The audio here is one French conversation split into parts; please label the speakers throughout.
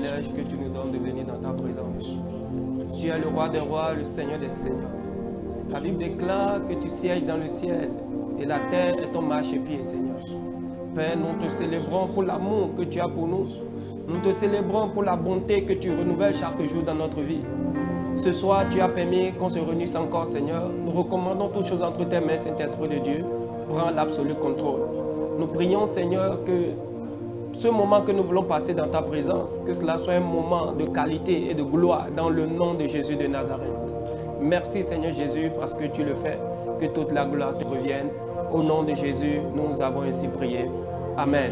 Speaker 1: privilège que tu nous donnes de venir dans ta présence. Tu es le roi des rois, le Seigneur des seigneurs. La Bible déclare que tu sièges dans le ciel et la terre est ton marchepied, Seigneur. Père, nous te célébrons pour l'amour que tu as pour nous. Nous te célébrons pour la bonté que tu renouvelles chaque jour dans notre vie. Ce soir, tu as permis qu'on se réunisse encore, Seigneur. Nous recommandons toutes choses entre tes mains, Saint-Esprit de Dieu. Prends l'absolu contrôle. Nous prions, Seigneur, que ce moment que nous voulons passer dans ta présence, que cela soit un moment de qualité et de gloire dans le nom de Jésus de Nazareth. Merci, Seigneur Jésus, parce que tu le fais. Que toute la gloire te revienne. Au nom de Jésus, nous avons ainsi prié. Amen.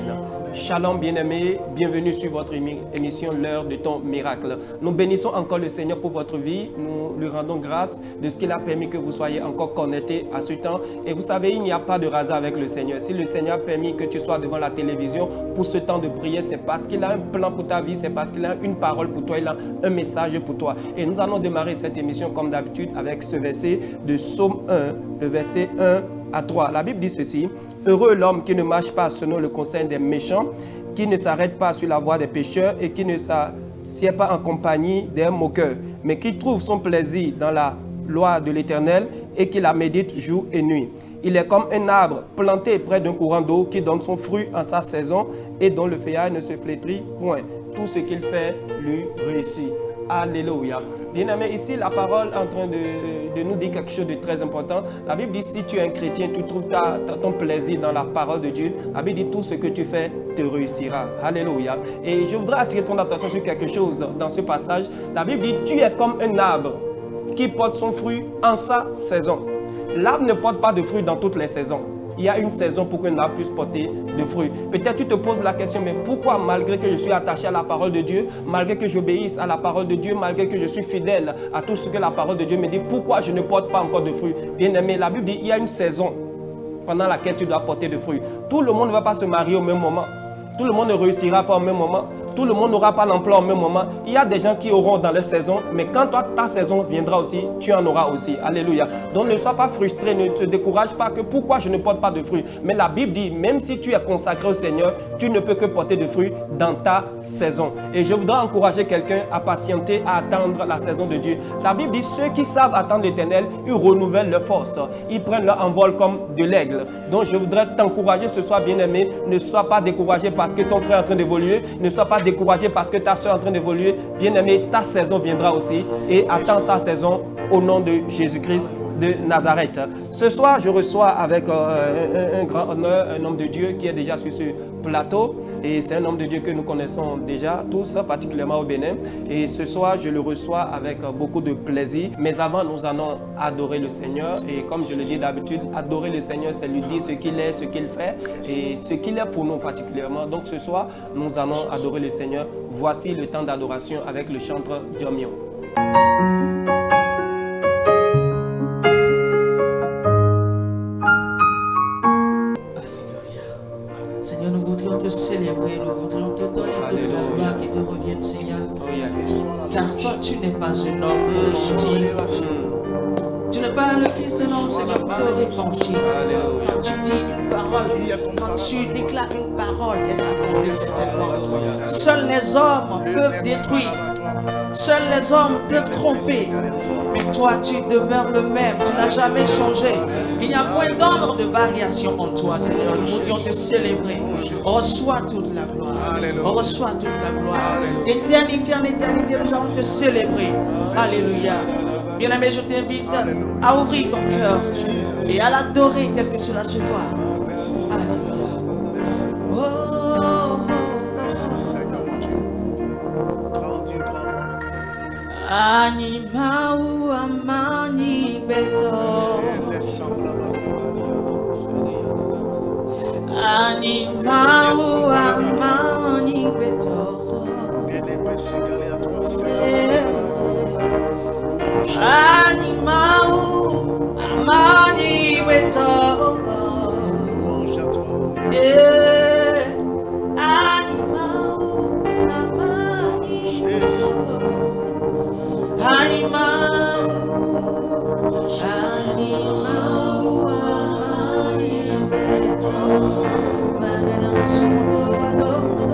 Speaker 1: Shalom bien-aimés, bienvenue sur votre émission L'heure de ton miracle. Nous bénissons encore le Seigneur pour votre vie. Nous lui rendons grâce de ce qu'il a permis que vous soyez encore connectés à ce temps. Et vous savez, il n'y a pas de hasard avec le Seigneur. Si le Seigneur a permis que tu sois devant la télévision pour ce temps de prière, c'est parce qu'il a un plan pour ta vie, c'est parce qu'il a une parole pour toi, il a un message pour toi. Et nous allons démarrer cette émission comme d'habitude avec ce verset de Psaume 1, le verset 1 à 3. La Bible dit ceci: heureux l'homme qui ne marche pas selon le conseil des méchants, qui ne s'arrête pas sur la voie des pécheurs et qui ne s'assied pas en compagnie des moqueurs, mais qui trouve son plaisir dans la loi de l'Éternel et qui la médite jour et nuit. Il est comme un arbre planté près d'un courant d'eau qui donne son fruit en sa saison et dont le feuillage ne se flétrit point. Tout ce qu'il fait lui réussit. Alléluia. Bien-aimé, ici, la parole est en train de nous dire quelque chose de très important. La Bible dit, si tu es un chrétien, tu trouves ton plaisir dans la parole de Dieu. La Bible dit, tout ce que tu fais te réussira. Alléluia. Et je voudrais attirer ton attention sur quelque chose dans ce passage. La Bible dit, tu es comme un arbre qui porte son fruit en sa saison. L'arbre ne porte pas de fruits dans toutes les saisons. Il y a une saison pour qu'un arbre puisse porter de fruits. Peut-être tu te poses la question, mais pourquoi malgré que je suis attaché à la parole de Dieu, malgré que j'obéisse à la parole de Dieu, malgré que je suis fidèle à tout ce que la parole de Dieu me dit, pourquoi je ne porte pas encore de fruits? Bien aimé, la Bible dit, il y a une saison pendant laquelle tu dois porter de fruits. Tout le monde ne va pas se marier au même moment. Tout le monde ne réussira pas au même moment. Tout le monde n'aura pas l'emploi au même moment. Il y a des gens qui auront dans leur saison, mais quand toi, ta saison viendra aussi, tu en auras aussi. Alléluia. Donc ne sois pas frustré, ne te décourage pas que pourquoi je ne porte pas de fruits. Mais la Bible dit, même si tu es consacré au Seigneur, tu ne peux que porter de fruits dans ta saison. Et je voudrais encourager quelqu'un à patienter, à attendre la saison de Dieu. La Bible dit, ceux qui savent attendre l'Éternel, ils renouvellent leur force. Ils prennent leur envol comme de l'aigle. Donc je voudrais t'encourager ce soir, bien-aimé. Ne sois pas découragé parce que ton frère est en train d'évoluer. Ne sois pas découragé parce que ta soeur est en train d'évoluer. Bien-aimé, ta saison viendra aussi. Et attends ta saison au nom de Jésus-Christ de Nazareth. Ce soir, je reçois avec un grand honneur un homme de Dieu qui est déjà sur ce plateau. Et c'est un homme de Dieu que nous connaissons déjà tous, particulièrement au Bénin. Et ce soir, je le reçois avec beaucoup de plaisir. Mais avant, nous allons adorer le Seigneur. Et comme je le dis d'habitude, adorer le Seigneur, c'est lui dire ce qu'il est, ce qu'il fait et ce qu'il est pour nous particulièrement. Donc ce soir, nous allons adorer le Seigneur. Voici le temps d'adoration avec le chanteur Diomio.
Speaker 2: Seigneur, nous voudrions te célébrer, nous voudrions te donner toute la gloire qui te revienne, Seigneur. Car toi, tu n'es pas un homme de mentir. Tu n'es pas le fils de l'homme, Seigneur, pour te repentir. Quand tu dis une parole, quand tu déclares une parole, elle s'accomplisse tellement. Seuls les hommes peuvent détruire. Seuls les hommes peuvent tromper. Mais toi, tu demeures le même. Tu n'as jamais changé. Il n'y a point d'ombre de variation en toi, Seigneur. Nous voudrions te célébrer. Reçois toute la gloire. Reçois toute la gloire. D'éternité en éternité, nous allons te célébrer. Alléluia. Bien-aimé, je t'invite à ouvrir ton cœur et à l'adorer tel que cela se doit. Alléluia. Oh, Anima ou amani beto. Anima ou amani beto. Anima ou amani beto.
Speaker 3: Louange à toi.
Speaker 2: Anima ou amani beto.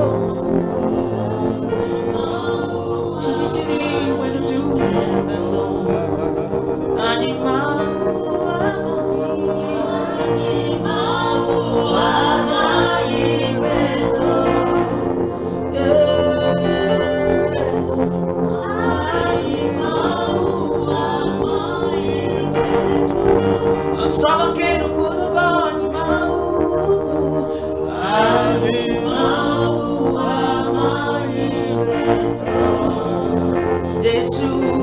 Speaker 2: Jésus,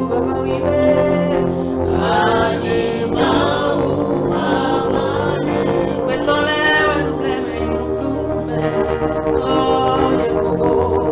Speaker 2: Papa, oui, mettons les nous t'aimer, nous floumer. Oh, Dieu, pour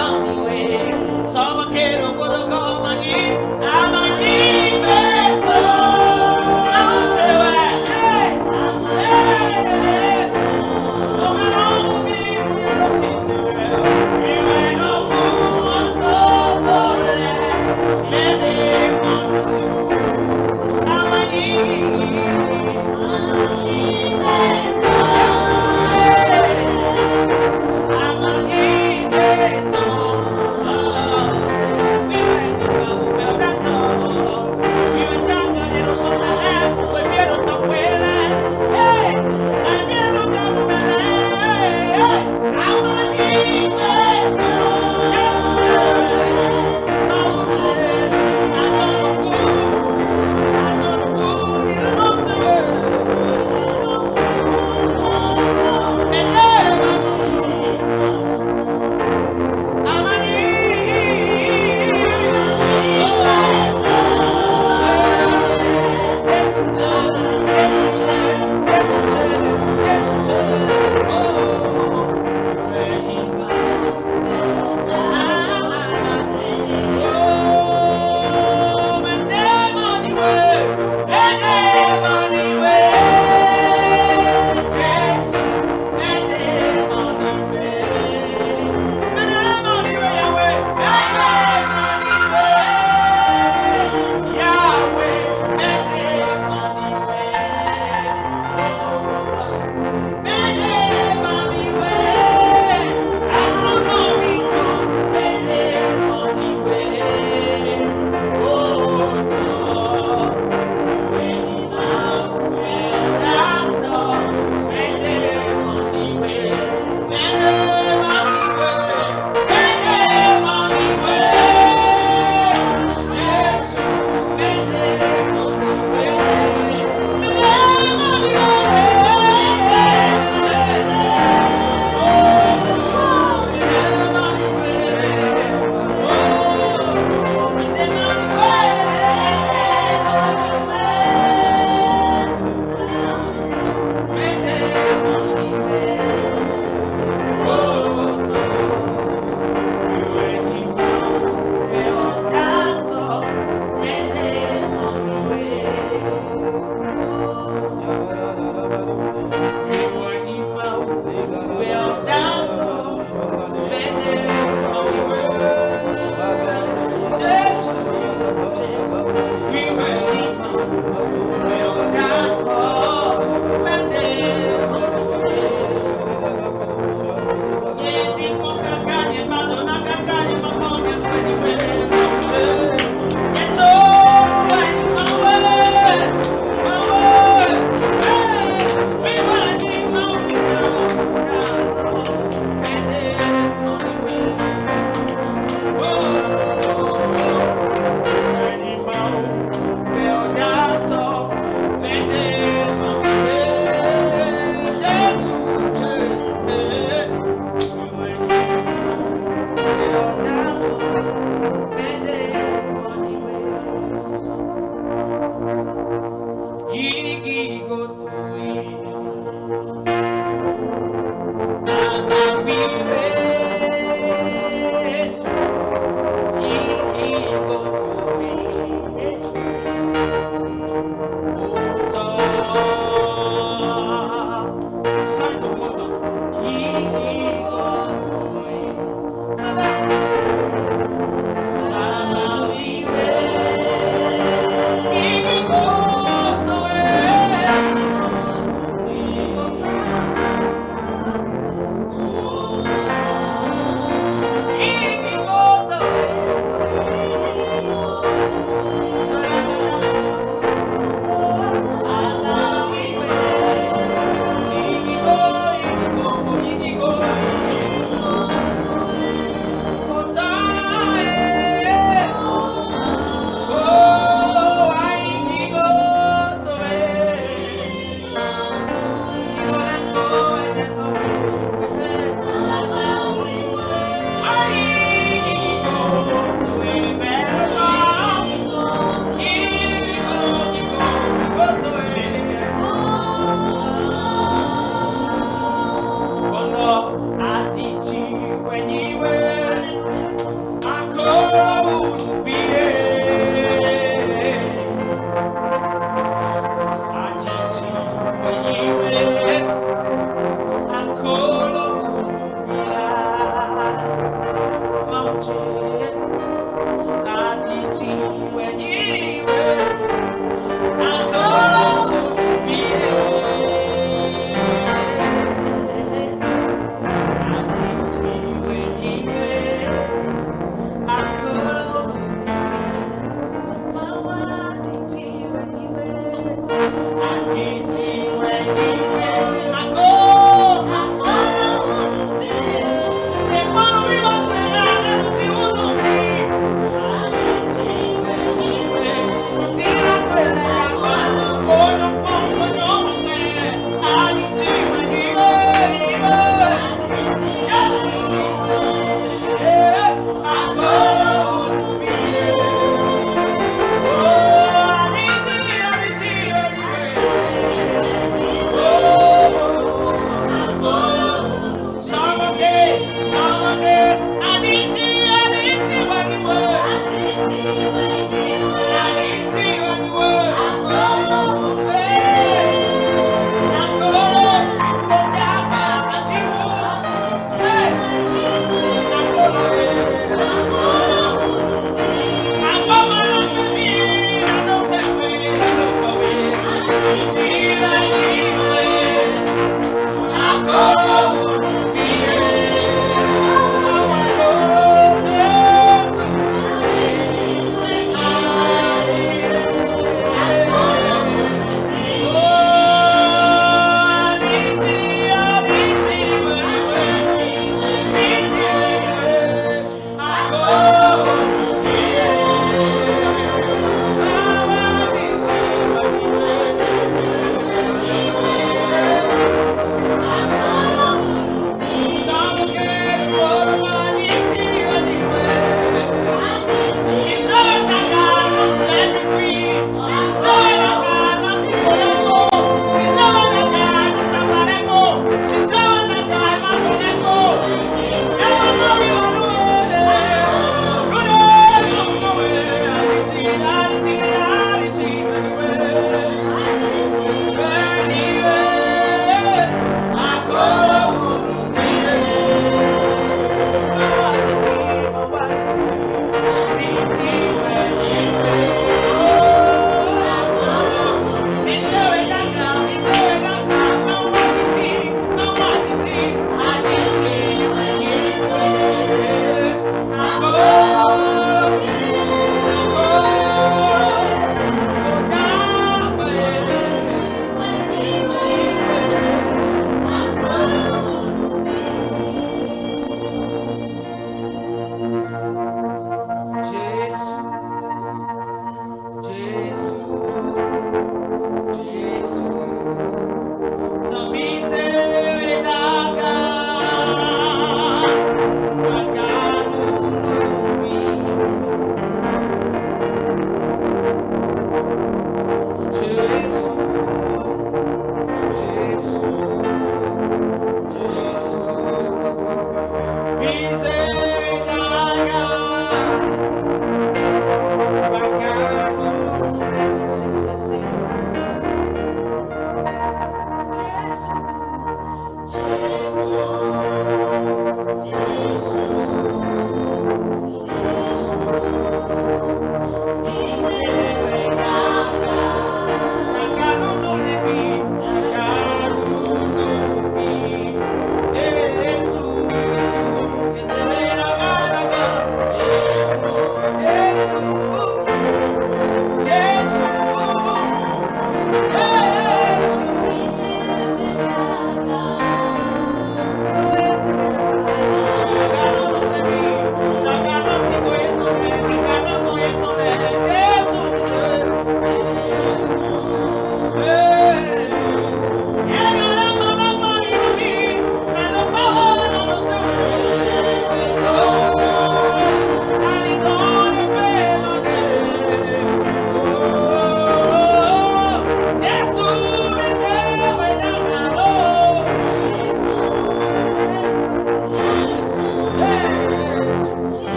Speaker 2: Thank you.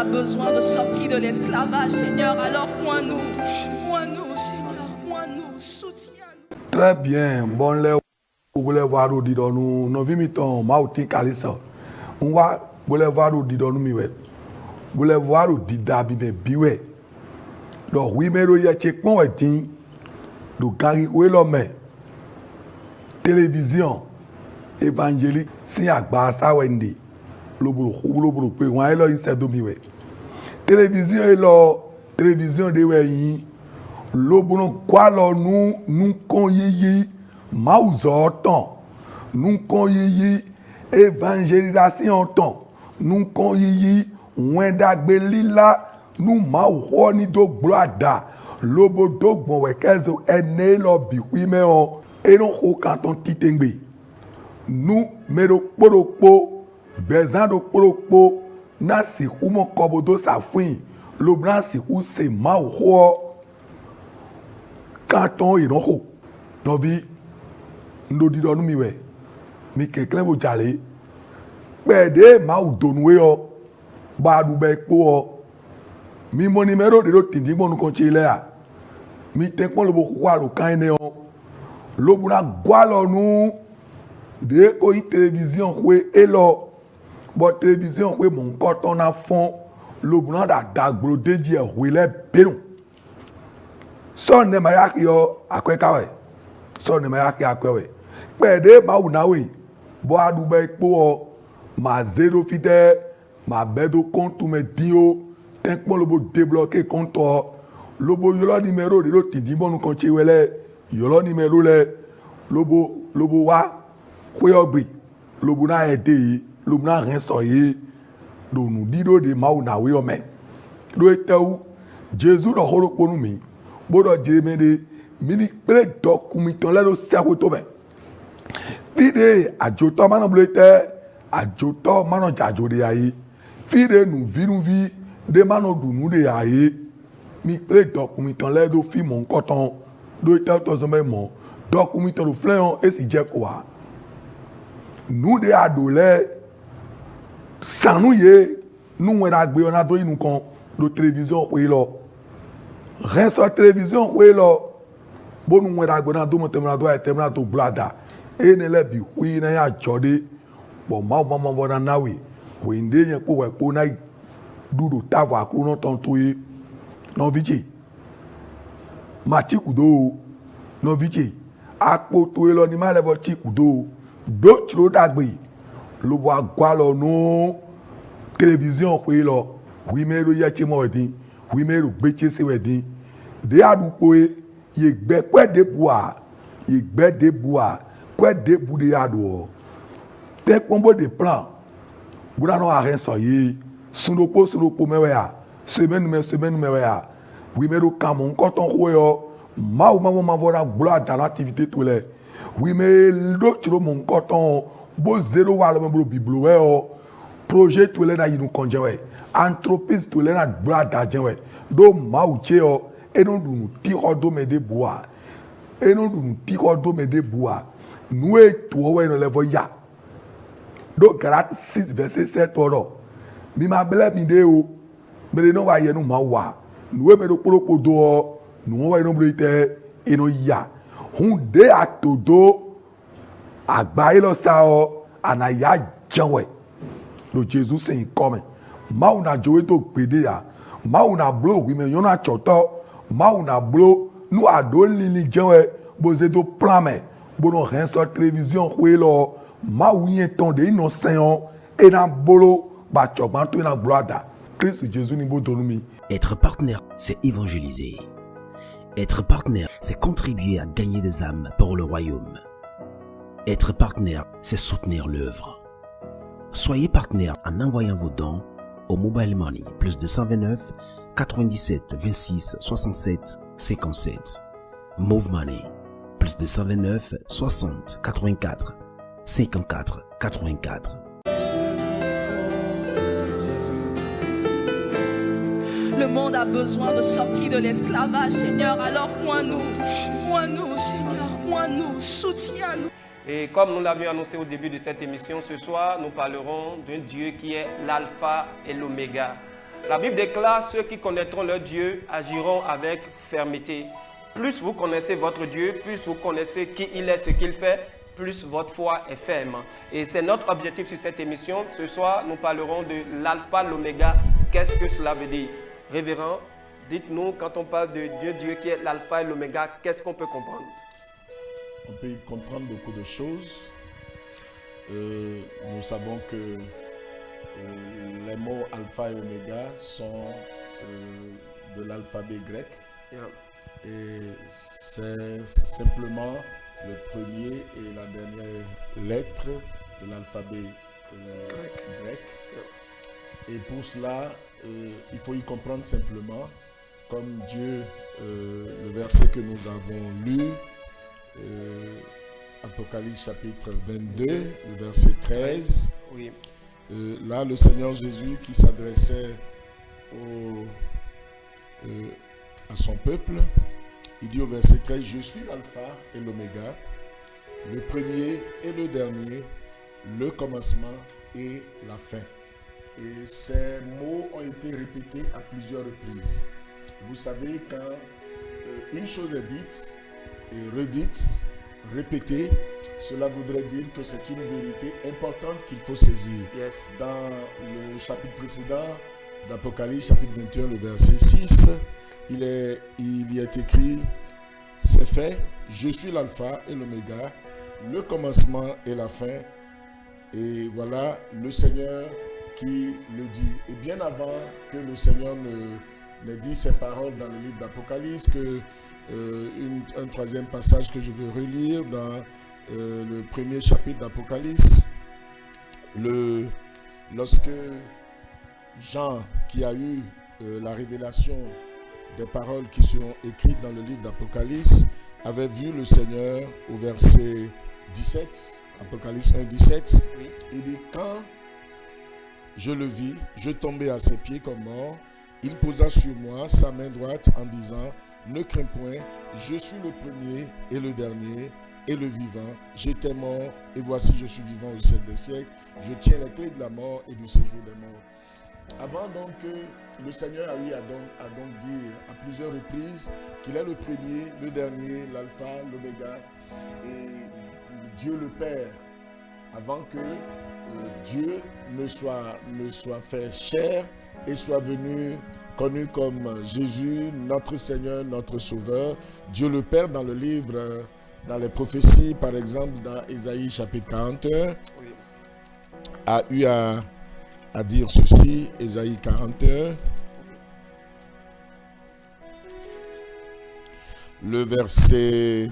Speaker 4: a besoin de sortir de l'esclavage, Seigneur. Alors, oins-nous, Seigneur, oins-nous, soutiens-nous.
Speaker 5: Très bien. Bon, là, vous voulez voir où dit nous, nous vivons Mauti Kalissa. On va, vous voulez voir où dit nous, vous voulez voir où dit Dabi, mais biwe. Donc, oui, mais il y a check mon wedding. Donc, Gary, où est l'homme? Télévision évangélique, si à Bassa Wendy. Le boulot, peu, on a là, il s'est dominé. Télévision est là, télévision de Wei. Le boulot, quoi, là, nous, qu'on y Mausorton, nous qu'on y évangélisation, nous qu'on y Wendagbelila, nous Mauhoni do Brada, Lobo do Bonwekezo, Ene Lobby, oui, mais on, et non, au canton Titengbe. Nous, Mero Poropo, Bezando Poropo, Nasi Humo Kobodo Safouin, le blanc si ou c'est Mauho, canton et non, non, vi. Nous disons nous miwe, mais quelqu'un vous jale, pede ma ou donoué o, ba du bekpo o, mi mon numéro de l'autre tindi mon nous continue là, mi tenko le beaucoup le kaine o, le buna gualo nous, de ko télévision kwe elo, bon télévision kwe mon coton à fond, le buna da dagro de dia wile benu, son ne mayak yo akwe kawe, son ne mayak akwe. Pede ma unawe bo adube po ma zero fide ma bedo compte me dio tenk mo lobo débloquer compte lobo yolo numéro de lo tindi bon konche wele yolo numéro le lobo wa kweogbe lobo na ede lobo na ren soye do nu dido de ma unawe o men do etewu Jésus do horo ponu mi bodo jemede mini ple document le do sako to ben fide ajoto mano blete ajoto mano jajo de ayi fide nu vi de mano dunu de ayi mi pe document le do fi mon coton do ite to zo memo document do fleon e si je kwa nu de adole sanu ye nu wera gbe ona do inu kan do télévision we lo reste télévision we lo bo nu wera gbe ona do mo temra do e temra to blada ene le bi hui na ya jode bo ma vona nawe we nde yen po we po na dudu tavo akru no ton toyi no viche ma chikudo no viche apo toyi lo ni ma levo chikudo do tro dagbe lo bo agwa lo no télévision kwe lo wi me ro ye che mo wedin wi me ro gbeche se wedin de adupo ye gbe pe de boa ye gbe de boa quoi de boudéado te combo de plan boudano a rien soyé sundopo mewea semaine mewea oui mais le camon coton royo ma vora gloire dans l'activité tout les oui mais l'autre mon coton bo zéro wala me biblo projet tout les na yinu konjewe entreprise tout les na gloire d'argent we do ma uche et non du tiro do me de bois et non du tiro do me de bois nous et toi nous les voyons. Donc Galates 6 verset 7 oro. Mi ma bele mi de o. Mais non va y nous ma wa. Nous e me do polo do nous va no blite e no ya. Hun de atodo agba ilo sa o anaya janwe. Le Jésus c'est comme. Ma una jowe to pede ya. Ma una blo wi me yona choto. Ma una blo nous ado lili janwe boze do plan me. Bono rien sur télévision kwelo ma ouye ton de innocent et na bolo ba chogban to na bloada Christ Jésus ni botonumi.
Speaker 6: Être partenaire, c'est évangéliser. Être partenaire, c'est contribuer à gagner des âmes pour le royaume. Être partenaire, c'est soutenir l'œuvre. Soyez partenaire en envoyant vos dons au Mobile Money plus 229 97 26 67 57. Move Money plus 229 60 84 54 84.
Speaker 4: Le monde a besoin de sortir de l'esclavage, Seigneur. Alors, oins-nous, Seigneur, oins-nous, soutiens-nous.
Speaker 1: Et comme nous l'avions annoncé au début de cette émission, ce soir, nous parlerons d'un Dieu qui est l'alpha et l'oméga. La Bible déclare, ceux qui connaîtront leur Dieu agiront avec fermeté. Plus vous connaissez votre Dieu, plus vous connaissez qui il est, ce qu'il fait, plus votre foi est ferme. Et c'est notre objectif sur cette émission. Ce soir, nous parlerons de l'alpha, l'oméga. Qu'est-ce que cela veut dire? Révérend, dites-nous, quand on parle de Dieu qui est l'alpha et l'oméga, qu'est-ce qu'on peut comprendre?
Speaker 3: On peut y comprendre beaucoup de choses. Nous savons que les mots alpha et oméga sont de l'alphabet grec.
Speaker 1: Yeah.
Speaker 3: Et c'est simplement le premier et la dernière lettre de l'alphabet grec. Yeah. Et pour cela, il faut y comprendre simplement, comme Dieu, le verset que nous avons lu, Apocalypse chapitre 22, le verset 13.
Speaker 1: Oui.
Speaker 3: Là, le Seigneur Jésus qui s'adressait à son peuple, il dit au verset 13, « Je suis l'alpha et l'oméga, le premier et le dernier, le commencement et la fin. » Et ces mots ont été répétés à plusieurs reprises. Vous savez, quand une chose est dite et redite, répétée, cela voudrait dire que c'est une vérité importante qu'il faut saisir.
Speaker 1: Yes.
Speaker 3: Dans le chapitre précédent d'Apocalypse, chapitre 21, le verset 6, il y est écrit, « C'est fait, je suis l'alpha et l'oméga, le commencement et la fin. » Et voilà le Seigneur qui le dit. Et bien avant que le Seigneur ne dise ces paroles dans le livre d'Apocalypse, un troisième passage que je veux relire dans le premier chapitre d'Apocalypse, lorsque Jean, qui a eu la révélation des paroles qui sont écrites dans le livre d'Apocalypse, avait vu le Seigneur au verset 17, Apocalypse 1, 17, oui. Il dit, quand je le vis, je tombais à ses pieds comme mort, il posa sur moi sa main droite en disant, ne crains point, je suis le premier et le dernier et le vivant. J'étais mort et voici je suis vivant au siècle des siècles. Je tiens les clés de la mort et du séjour des morts. Avant donc que le Seigneur a eu à donc dire à plusieurs reprises qu'il est le premier, le dernier, l'alpha, l'oméga et Dieu le Père. Avant que Dieu ne soit fait chair et soit venu connu comme Jésus, notre Seigneur, notre Sauveur. Dieu le Père dans le livre, dans les prophéties, par exemple dans Ésaïe chapitre 41, a eu à dire ceci, Ésaïe 41, le verset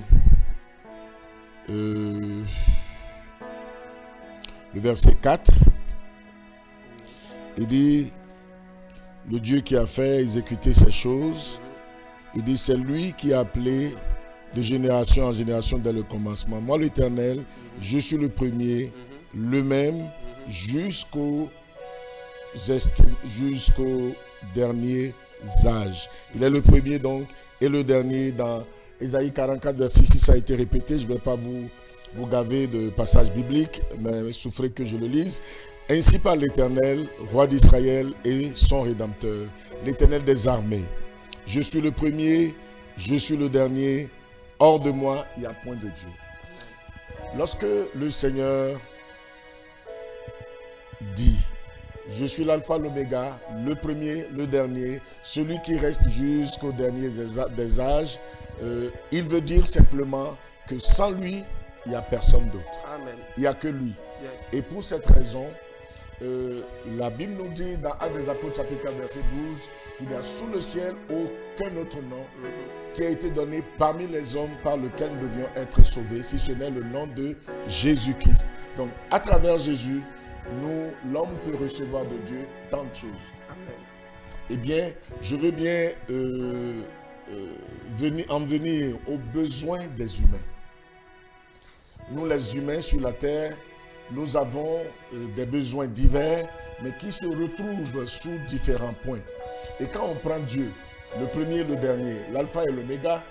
Speaker 3: 4, il dit, le Dieu qui a fait exécuter ces choses, il dit, c'est lui qui a appelé de génération en génération dès le commencement. Moi, l'Éternel, je suis le premier, le même, jusqu'au dernier âge. Il est le premier donc et le dernier. Dans Ésaïe 44, verset 6, ça a été répété. Je ne vais pas vous gaver de passages bibliques, mais souffrez que je le lise. Ainsi parle l'Éternel, roi d'Israël et son Rédempteur, l'Éternel des armées. Je suis le premier, je suis le dernier. Hors de moi, il n'y a point de Dieu. Lorsque le Seigneur dit, je suis l'alpha, l'oméga, le premier, le dernier, celui qui reste jusqu'au dernier des âges, il veut dire simplement que sans lui, il n'y a personne d'autre.
Speaker 1: Amen.
Speaker 3: Il n'y a que lui.
Speaker 1: Yes.
Speaker 3: Et pour cette raison, la Bible nous dit dans Actes des Apôtres chapitre 4 verset 12 qu'il n'y a sous le ciel aucun autre nom qui a été donné parmi les hommes par lequel nous devions être sauvés, si ce n'est le nom de Jésus-Christ. Donc à travers Jésus, l'homme peut recevoir de Dieu tant de choses.
Speaker 1: Amen.
Speaker 3: Eh bien, je veux bien en venir aux besoins des humains. Nous les humains sur la terre, nous avons des besoins divers, mais qui se retrouvent sous différents points. Et quand on prend Dieu, le premier et le dernier, l'alpha et l'oméga,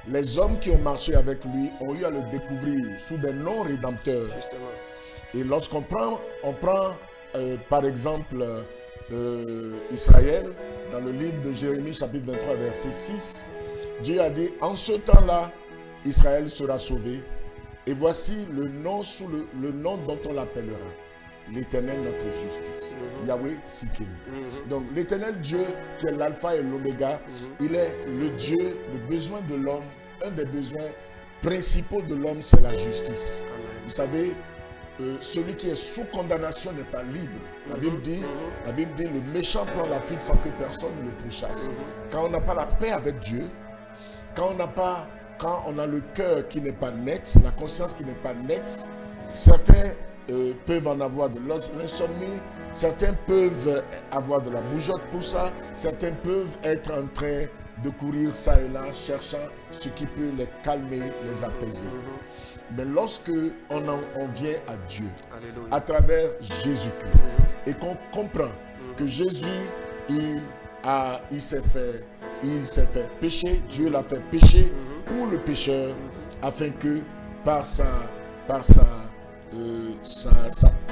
Speaker 3: les hommes qui ont marché avec lui ont eu à le découvrir sous des noms rédempteurs.
Speaker 1: Justement.
Speaker 3: Et lorsqu'on prend par exemple Israël, dans le livre de Jérémie, chapitre 23, verset 6, Dieu a dit, en ce temps-là, Israël sera sauvé. Et voici le nom le nom dont on l'appellera. L'Éternel, notre justice. Yahweh Tsidkenu. Donc l'Éternel Dieu, qui est l'alpha et l'oméga, il est le Dieu, le besoin de l'homme, un des besoins principaux de l'homme, c'est la justice. Vous savez, celui qui est sous condamnation n'est pas libre. La Bible dit, le méchant prend la fuite sans que personne ne le pourchasse. Quand on n'a pas la paix avec Dieu, quand on a le cœur qui n'est pas net, la conscience qui n'est pas nette, certains peuvent en avoir de l'insomnie, certains peuvent avoir de la bougeotte pour ça, certains peuvent être en train de courir ça et là, cherchant ce qui peut les calmer, les apaiser. Mais lorsque on vient à Dieu, à travers Jésus-Christ, et qu'on comprend que Jésus, il s'est fait pécher, Dieu l'a fait pécher pour le pécheur, afin que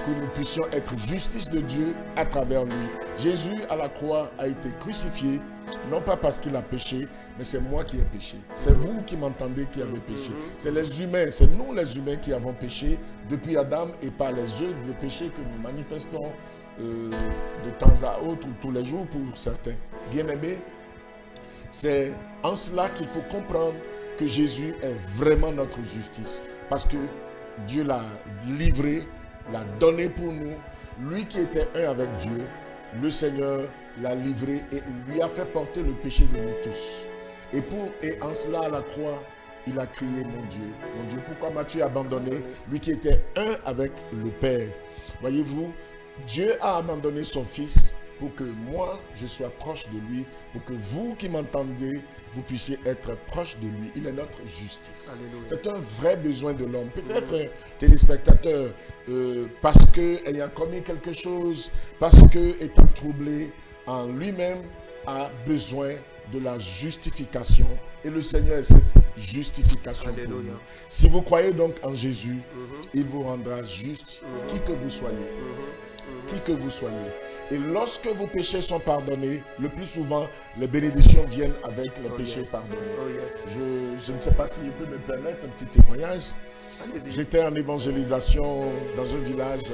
Speaker 3: que nous puissions être justice de Dieu à travers lui. Jésus à la croix a été crucifié, non pas parce qu'il a péché, mais c'est moi qui ai péché. C'est vous qui m'entendez qui avez péché. C'est les humains, c'est nous les humains qui avons péché depuis Adam, et par les œuvres de péché que nous manifestons de temps à autre ou tous les jours pour certains. Bien-aimés, c'est en cela qu'il faut comprendre que Jésus est vraiment notre justice. Parce que Dieu l'a livré, l'a donné pour nous. Lui qui était un avec Dieu, le Seigneur l'a livré et lui a fait porter le péché de nous tous. Et en cela, à la croix, il a crié, mon Dieu, pourquoi m'as-tu abandonné? Lui qui était un avec le Père. Voyez-vous, Dieu a abandonné son Fils pour que moi, je sois proche de lui, pour que vous qui m'entendez, vous puissiez être proche de lui. Il est notre justice. C'est un vrai besoin de l'homme. Peut-être un téléspectateur, parce que ayant commis quelque chose, parce que étant troublé en lui-même, a besoin de la justification. Et le Seigneur est cette justification pour nous. Si vous croyez donc en Jésus, il vous rendra juste, qui que vous soyez. Qui que vous soyez. Et lorsque vos péchés sont pardonnés, le plus souvent, les bénédictions viennent avec les péchés pardonnés. Je ne sais pas si je peux me permettre un petit témoignage. J'étais en évangélisation dans un village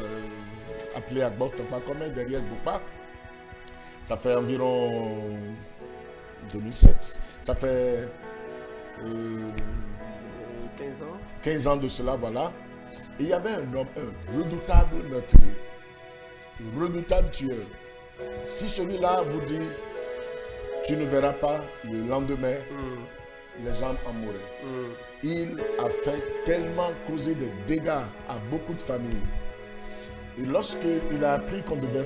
Speaker 3: appelé Agbok-Tokpa, derrière Boupa. Ça fait environ 2007. Ça fait 15 ans de cela, voilà. Et il y avait un homme, un redoutable meurtrier. Redoutable tueur. Si celui-là vous dit tu ne verras pas, le lendemain les gens en mouraient. Il a fait tellement causer des dégâts à beaucoup de familles. Et lorsqu'il a appris qu'on devait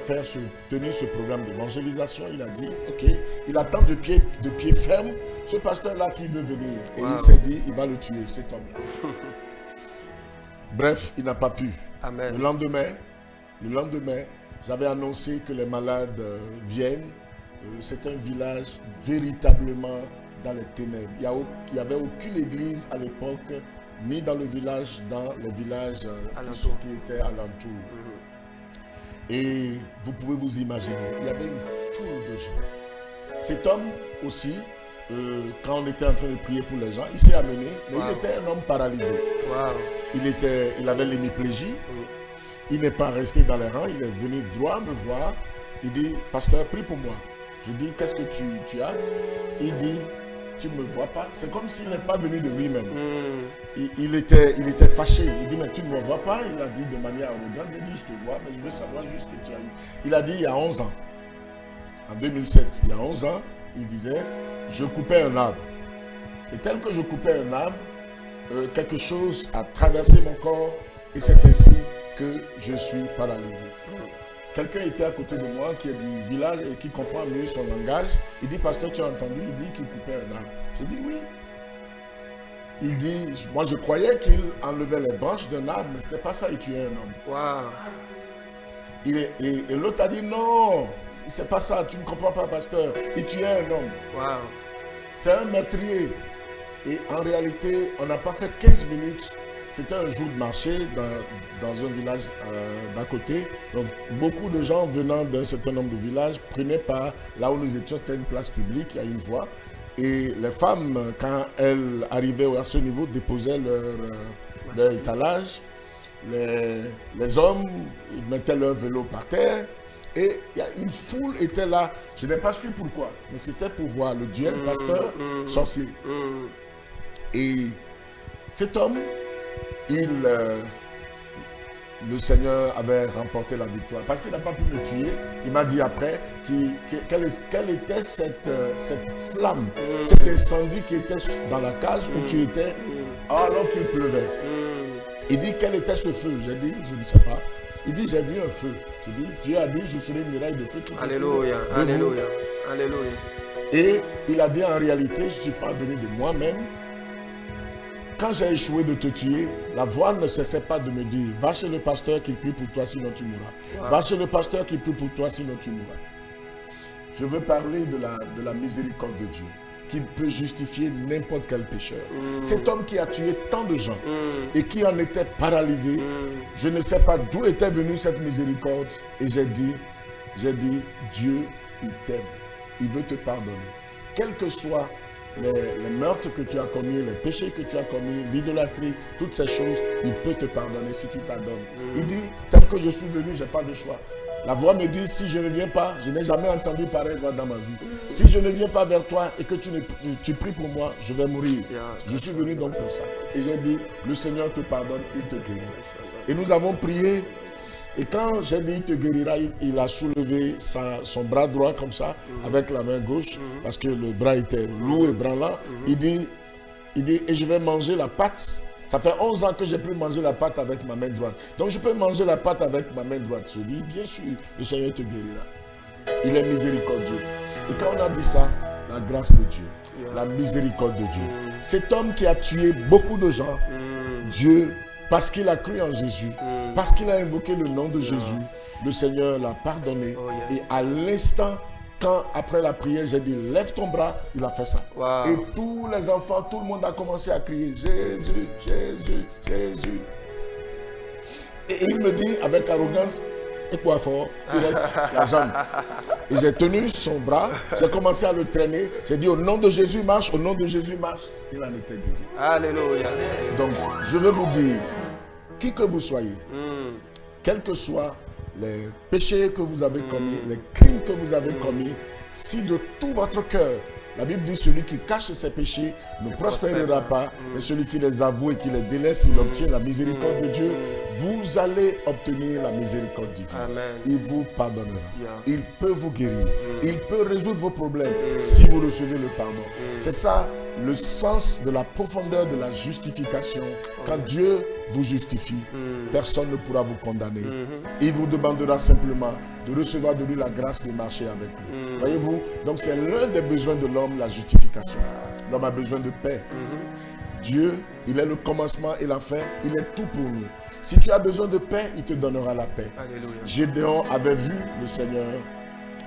Speaker 3: tenir ce programme d'évangélisation, il a dit ok, il attend de pied ferme ce pasteur-là qui veut venir. Et il s'est dit il va le tuer, cet homme-là. Bref, il n'a pas pu. Amen. Le lendemain, j'avais annoncé que les malades viennent. C'est un village véritablement dans les ténèbres. Il n'y avait aucune église à l'époque, ni dans les villages qui étaient alentour. Et vous pouvez vous imaginer, il y avait une foule de gens. Cet homme aussi, quand on était en train de prier pour les gens, il s'est amené, mais il était un homme paralysé. Il avait l'hémiplégie. Il n'est pas resté dans les rangs, il est venu droit me voir. Il dit, pasteur, prie pour moi. Je dis, qu'est-ce que tu as? Il dit, tu ne me vois pas. C'est comme s'il n'est pas venu de lui-même. Il était fâché. Il dit, mais tu ne me vois pas? Il a dit de manière arrogante, j'ai dit, je te vois, mais je veux savoir juste ce que tu as eu. Il a dit, il y a 11 ans, en 2007, il y a 11 ans, il disait, je coupais un arbre. Et tel que je coupais un arbre, quelque chose a traversé mon corps et c'est ainsi que je suis paralysé. Quelqu'un était à côté de moi qui est du village et qui comprend mieux son langage. Il dit, pasteur, tu as entendu? Il dit qu'il coupait un arbre. J'ai dit oui. Il dit, moi je croyais qu'il enlevait les branches d'un arbre, mais ce n'était pas ça, il tuait un homme. Et l'autre a dit, non, c'est pas ça, tu ne comprends pas, pasteur. Il tuait un homme. C'est un meurtrier. Et en réalité, on n'a pas fait 15 minutes. c'était un jour de marché dans un village d'à côté. Donc, beaucoup de gens venant d'un certain nombre de villages prenaient part, là où nous étions, c'était une place publique, il y a une voie. Et les femmes, quand elles arrivaient à ce niveau, déposaient leur étalage. Les hommes mettaient leur vélo par terre. Et il y a une foule était là. Je n'ai pas su pourquoi, mais c'était pour voir le duel pasteur sorcier. Et cet homme, le Seigneur avait remporté la victoire. Parce qu'il n'a pas pu me tuer, il m'a dit après quelle était cette flamme, cet incendie qui était dans la case où tu étais alors qu'il pleuvait. Il dit quel était ce feu? J'ai dit je ne sais pas. Il dit j'ai vu un feu. J'ai dit Dieu a dit je serai une muraille de feu tout autour de vous.
Speaker 1: Alléluia. Alléluia.
Speaker 3: Et il a dit en réalité je ne suis pas venu de moi-même. Quand j'ai échoué de te tuer, la voix ne cessait pas de me dire va chez le pasteur qu'il prie pour toi sinon tu mourras. Wow. Va chez le pasteur qu'il prie pour toi sinon tu mourras. Je veux parler de la miséricorde de Dieu qui peut justifier n'importe quel pécheur. Cet homme qui a tué tant de gens et qui en était paralysé, je ne sais pas d'où était venue cette miséricorde. Et j'ai dit Dieu, il t'aime. Il veut te pardonner. Quel que soit les meurtres que tu as commis, les péchés que tu as commis, l'idolâtrie, toutes ces choses, il peut te pardonner si tu t'adonnes. Il dit, tel que je suis venu, je n'ai pas de choix. La voix me dit, si je ne viens pas, je n'ai jamais entendu pareille voix dans ma vie. Si je ne viens pas vers toi et que tu pries pour moi, je vais mourir. Je suis venu donc pour ça. Et j'ai dit, le Seigneur te pardonne, il te guérit. Et nous avons prié. Et quand j'ai dit, il te guérira, il a soulevé son bras droit comme ça, avec la main gauche, parce que le bras était lourd et branlant. Il dit, et je vais manger la pâte. Ça fait 11 ans que j'ai pu manger la pâte avec ma main droite. Donc je peux manger la pâte avec ma main droite. Je dis, bien sûr, le Seigneur te guérira. Il est miséricordieux. Et quand on a dit ça, la grâce de Dieu, la miséricorde de Dieu. Cet homme qui a tué beaucoup de gens, Dieu, parce qu'il a cru en Jésus, parce qu'il a invoqué le nom de Jésus, le Seigneur l'a pardonné. Et à l'instant, quand après la prière, j'ai dit lève ton bras, il a fait ça. Wow. Et tous les enfants, tout le monde a commencé à crier Jésus, Jésus, Jésus. Et il me dit avec arrogance, et quoi fort, il reste la jambe. Et j'ai tenu son bras, j'ai commencé à le traîner. J'ai dit au nom de Jésus marche, au nom de Jésus marche. Il en était guéri.
Speaker 1: Alléluia.
Speaker 3: Donc je veux vous dire, qui que vous soyez, quel que soit les péchés que vous avez commis, les crimes que vous avez commis, si de tout votre cœur, la Bible dit celui qui cache ses péchés ne prospérera pas, mais celui qui les avoue et qui les délaisse, il obtient la miséricorde de Dieu. Vous allez obtenir la miséricorde divine. Amen. Il vous pardonnera. Il peut vous guérir. Il peut résoudre vos problèmes si vous recevez le pardon. C'est ça le sens de la profondeur de la justification. Quand Dieu vous justifie, personne ne pourra vous condamner. Il vous demandera simplement de recevoir de lui la grâce de marcher avec lui. Voyez-vous, donc c'est l'un des besoins de l'homme, la justification. L'homme a besoin de paix. Dieu, il est le commencement et la fin, il est tout pour nous. Si tu as besoin de paix, il te donnera la paix. Alléluia. Gédéon avait vu le Seigneur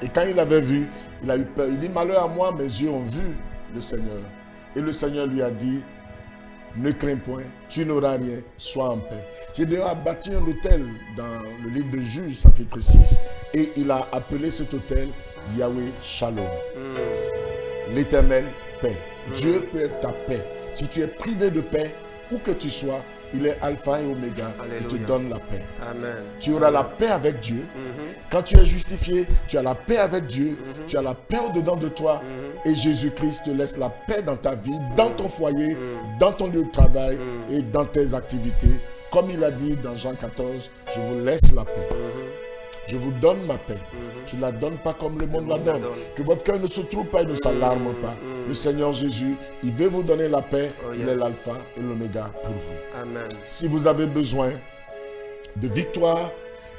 Speaker 3: et quand il avait vu, il a eu peur. Il dit, malheur à moi, mes yeux ont vu le Seigneur. Et le Seigneur lui a dit, ne crains point, tu n'auras rien, sois en paix. Gédéon a bâti un hôtel dans le livre de Juges, chapitre 6, et il a appelé cet hôtel Yahweh Shalom. L'éternel paix. Dieu peut être ta paix. Si tu es privé de paix, où que tu sois, il est alpha et oméga. Alléluia. Il te donne la paix. Amen. Tu auras la paix avec Dieu. Quand tu es justifié, tu as la paix avec Dieu. Tu as la paix au-dedans de toi. Et Jésus-Christ te laisse la paix dans ta vie, dans ton foyer, dans ton lieu de travail et dans tes activités. Comme il a dit dans Jean 14, je vous laisse la paix. Je vous donne ma paix. Je ne la donne pas comme le monde la donne. Que votre cœur ne se trouble pas et ne s'alarme pas. Le Seigneur Jésus, il veut vous donner la paix. Il est l'alpha et l'oméga pour vous. Amen. Si vous avez besoin de victoire,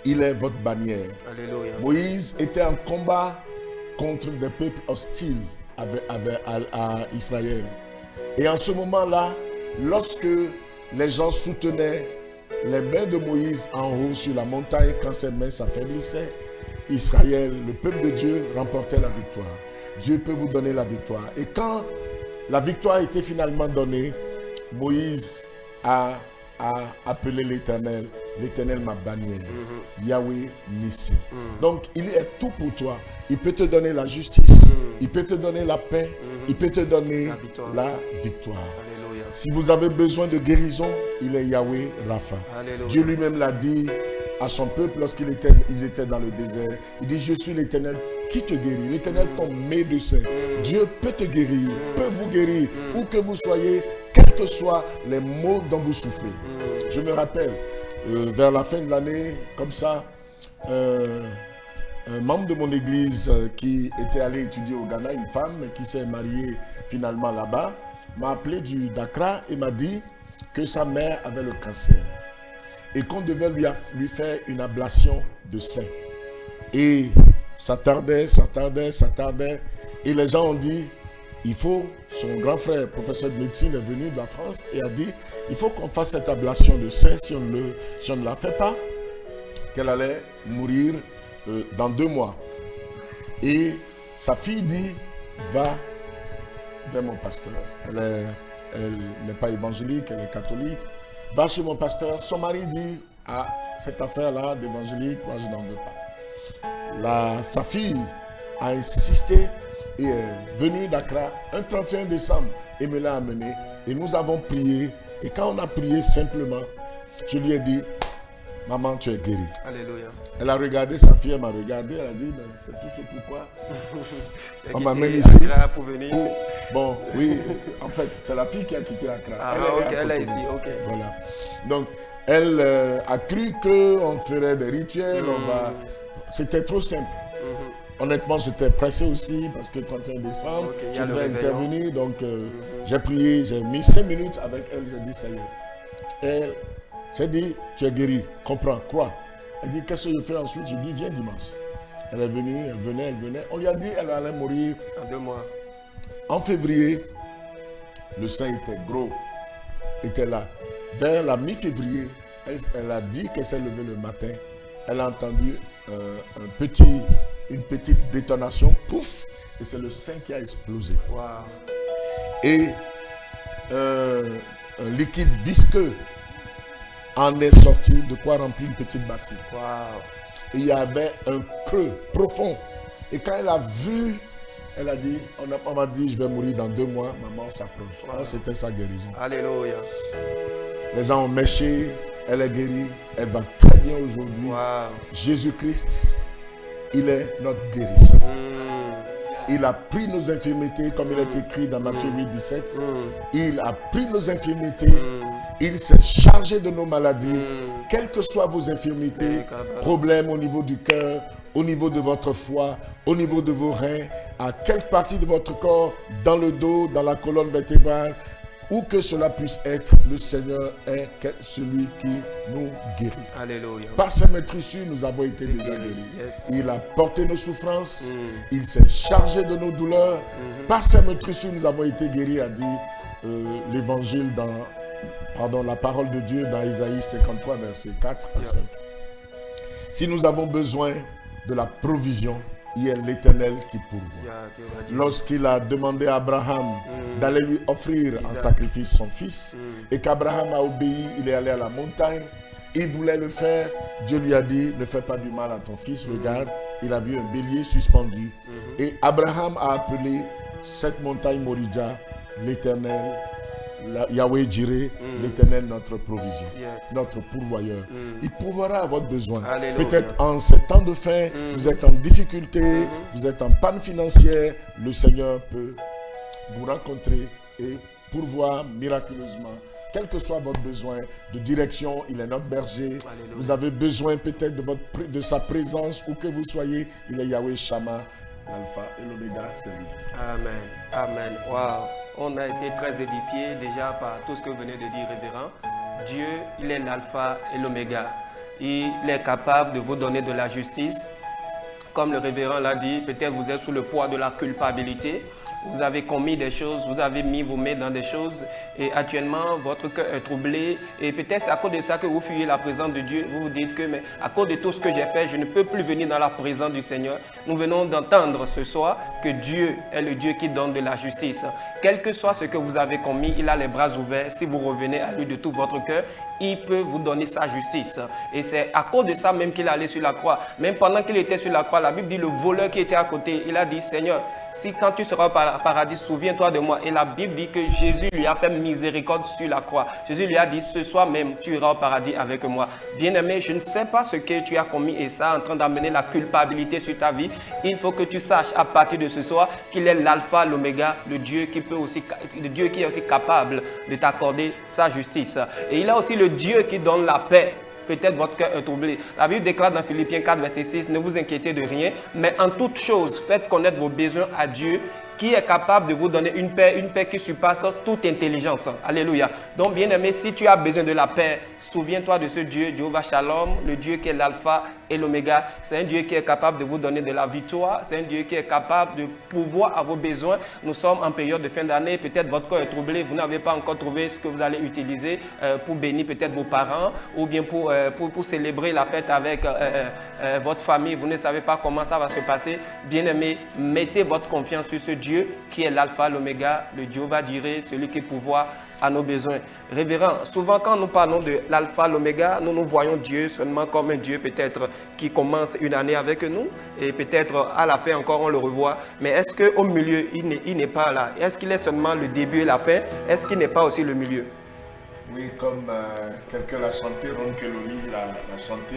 Speaker 3: il est votre bannière. Alléluia. Moïse était en combat contre des peuples hostiles à Israël. Et en ce moment-là, lorsque les gens soutenaient les mains de Moïse en haut sur la montagne, quand ses mains s'affaiblissaient, Israël, le peuple de Dieu, remportait la victoire. Dieu peut vous donner la victoire. Et quand la victoire a été finalement donnée, Moïse a a appelé l'Éternel, l'Éternel ma bannière, Yahweh Nissi. Donc il est tout pour toi. Il peut te donner la justice, il peut te donner la paix, il peut te donner la victoire.
Speaker 1: Alléluia.
Speaker 3: Si vous avez besoin de guérison, il est Yahweh Rapha.
Speaker 1: Alléluia.
Speaker 3: Dieu lui-même l'a dit à son peuple lorsqu'ils étaient dans le désert. Il dit, je suis l'Éternel qui te guérit. L'Éternel ton médecin. Dieu peut te guérir, peut vous guérir, où que vous soyez, quels que soient les maux dont vous souffrez. Je me rappelle, vers la fin de l'année, comme ça, un membre de mon église qui était allé étudier au Ghana, une femme qui s'est mariée finalement là-bas, m'a appelé du Dakar et m'a dit que sa mère avait le cancer et qu'on devait lui faire une ablation de sein. Et ça tardait. Et les gens ont dit, il faut, son grand frère, professeur de médecine, est venu de la France et a dit, il faut qu'on fasse cette ablation de sein. Si on ne la fait pas, qu'elle allait mourir dans 2 mois. Et sa fille dit, va vers mon pasteur. Elle n'est pas évangélique, elle est catholique. Va chez mon pasteur. Son mari dit, ah, cette affaire-là d'évangélique, moi je n'en veux pas. Sa fille a insisté et est venue d'Accra un 31 décembre et me l'a amené. Et nous avons prié. Et quand on a prié simplement, je lui ai dit, maman, tu es guérie.
Speaker 1: Alléluia.
Speaker 3: Elle a regardé sa fille, elle m'a regardé, elle a dit, ben, c'est tout ce pourquoi on m'amène ici.
Speaker 1: Pour venir.
Speaker 3: Bon, oui, en fait, c'est la fille qui a quitté Accra.
Speaker 1: Ah, elle est ici, ok.
Speaker 3: Voilà. Donc, elle a cru qu'on ferait des rituels, C'était trop simple. Honnêtement, j'étais pressé aussi parce que 31 décembre, je devais intervenir. Donc, j'ai prié, j'ai mis 5 minutes avec elle, j'ai dit, ça y est. J'ai dit, tu es guéri, comprends, crois. Elle dit, qu'est-ce que je fais ensuite? Je dis, viens dimanche. Elle est venue, elle venait. On lui a dit, elle allait mourir.
Speaker 1: En 2 mois.
Speaker 3: En février, le sein était gros, était là. Vers la mi-février, elle a dit qu'elle s'est levée le matin. Elle a entendu une petite détonation, pouf, et c'est le sein qui a explosé.
Speaker 1: Wow.
Speaker 3: Et un liquide visqueux en est sorti, de quoi remplir une petite bassine.
Speaker 1: Wow.
Speaker 3: Et il y avait un creux profond. Et quand elle a vu, elle a dit, on m'a dit, je vais mourir dans 2 mois, maman s'approche. Wow. C'était sa guérison.
Speaker 1: Alléluia.
Speaker 3: Les gens ont méché, elle est guérie, elle va très bien aujourd'hui.
Speaker 1: Wow.
Speaker 3: Jésus-Christ, il est notre guérisseur. Il a pris nos infirmités, comme il est écrit dans Matthieu 8, 17. Il a pris nos infirmités. Il s'est chargé de nos maladies. Quelles que soient vos infirmités, problèmes au niveau du cœur, au niveau de votre foie, au niveau de vos reins, à quelque partie de votre corps, dans le dos, dans la colonne vertébrale, où que cela puisse être, le Seigneur est celui qui nous guérit.
Speaker 1: Alléluia.
Speaker 3: Par ses meurtrissures, nous avons été déjà guéris. Yes. Il a porté nos souffrances, il s'est chargé de nos douleurs. Par ses meurtrissures, nous avons été guéris, a dit l'évangile la parole de Dieu dans Isaïe 53, versets 4 à 5. Si nous avons besoin de la provision, il est l'Éternel qui pourvoit. Lorsqu'il a demandé à Abraham d'aller lui offrir en sacrifice son fils, et qu'Abraham a obéi, il est allé à la montagne, il voulait le faire, Dieu lui a dit, ne fais pas du mal à ton fils, regarde, il a vu un bélier suspendu. Et Abraham a appelé cette montagne Moridja, l'Éternel, Yahweh Jireh, l'Éternel, notre provision, notre pourvoyeur. Il pourvoira à votre besoin. Peut-être en ces temps de faim, vous êtes en difficulté, vous êtes en panne financière, le Seigneur peut vous rencontrer et pourvoir miraculeusement. Quel que soit votre besoin de direction, il est notre berger. Alléluia. Vous avez besoin peut-être de sa présence, où que vous soyez, il est Yahweh Shammah, l'alpha et l'oméga, c'est lui.
Speaker 1: Amen. Amen. Wow. On a été très édifiés déjà par tout ce que vous venez de dire, révérend. Dieu, il est l'alpha et l'oméga. Il est capable de vous donner de la justice. Comme le révérend l'a dit, peut-être vous êtes sous le poids de la culpabilité. vous avez commis des choses, vous avez mis vos mains dans des choses et actuellement votre cœur est troublé et peut-être c'est à cause de ça que vous fuyez la présence de Dieu. Vous vous dites que mais à cause de tout ce que j'ai fait, je ne peux plus venir dans la présence du Seigneur. Nous venons d'entendre ce soir que Dieu est le Dieu qui donne de la justice. Quel que soit ce que vous avez commis, il a les bras ouverts. Si vous revenez à lui de tout votre cœur, il peut vous donner sa justice. Et c'est à cause de ça même qu'il est allé sur la croix. Même pendant qu'il était sur la croix, la Bible dit le voleur qui était à côté, il a dit Seigneur, si quand tu seras au paradis, souviens-toi de moi. Et la Bible dit que Jésus lui a fait miséricorde sur la croix. Jésus lui a dit ce soir même, tu iras au paradis avec moi. Bien-aimé, je ne sais pas ce que tu as commis et ça en train d'amener la culpabilité sur ta vie. Il faut que tu saches à partir de ce soir qu'il est l'alpha, l'oméga, le Dieu qui est aussi capable de t'accorder sa justice. Et il a aussi le Dieu qui donne la paix. Peut-être votre cœur est troublé. La Bible déclare dans Philippiens 4, verset 6, ne vous inquiétez de rien, mais en toute chose, faites connaître vos besoins à Dieu, qui est capable de vous donner une paix qui surpasse toute intelligence. Alléluia. Donc, bien-aimé, si tu as besoin de la paix, souviens-toi de ce Dieu, Jéhovah Shalom, le Dieu qui est l'alpha et l'oméga. C'est un Dieu qui est capable de vous donner de la victoire. C'est un Dieu qui est capable de pourvoir à vos besoins. Nous sommes en période de fin d'année. Peut-être votre cœur est troublé. Vous n'avez pas encore trouvé ce que vous allez utiliser pour bénir peut-être vos parents ou bien pour célébrer la fête avec votre famille. Vous ne savez pas comment ça va se passer. Bien-aimé, mettez votre confiance sur ce Dieu qui est l'alpha, l'oméga, le Jéhovah Jireh, celui qui pourvoit à nos besoins. Révérend, souvent quand nous parlons de l'alpha, l'oméga, nous voyons Dieu seulement comme un Dieu peut-être qui commence une année avec nous et peut-être à la fin encore on le revoit. Mais est-ce qu'au milieu, il n'est pas là? Est-ce qu'il est seulement le début et la fin? Est-ce qu'il n'est pas aussi le milieu?
Speaker 3: Oui, comme quelqu'un l'a chanté, Ron Kelly l'a chanté.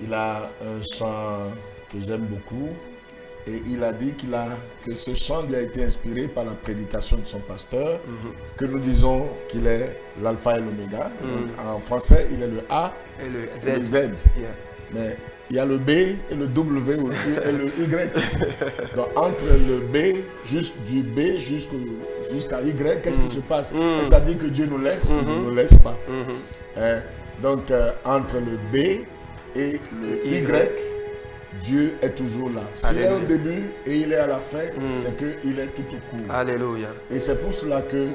Speaker 3: Il a un chant que j'aime beaucoup. Et il a dit que ce chant lui a été inspiré par la prédication de son pasteur, que nous disons qu'il est l'alpha et l'oméga. En français, il est le A et le Z.
Speaker 1: Yeah.
Speaker 3: Mais il y a le B et le W et le Y. Donc entre le B, juste du B jusqu'à Y, qu'est-ce qui se passe? Et ça dit que Dieu nous laisse, il ne nous laisse pas. Donc entre le B et le Y, Dieu est toujours là. S'il est au début et il est à la fin, c'est qu'il est tout au court.
Speaker 1: Alléluia.
Speaker 3: Et c'est pour cela que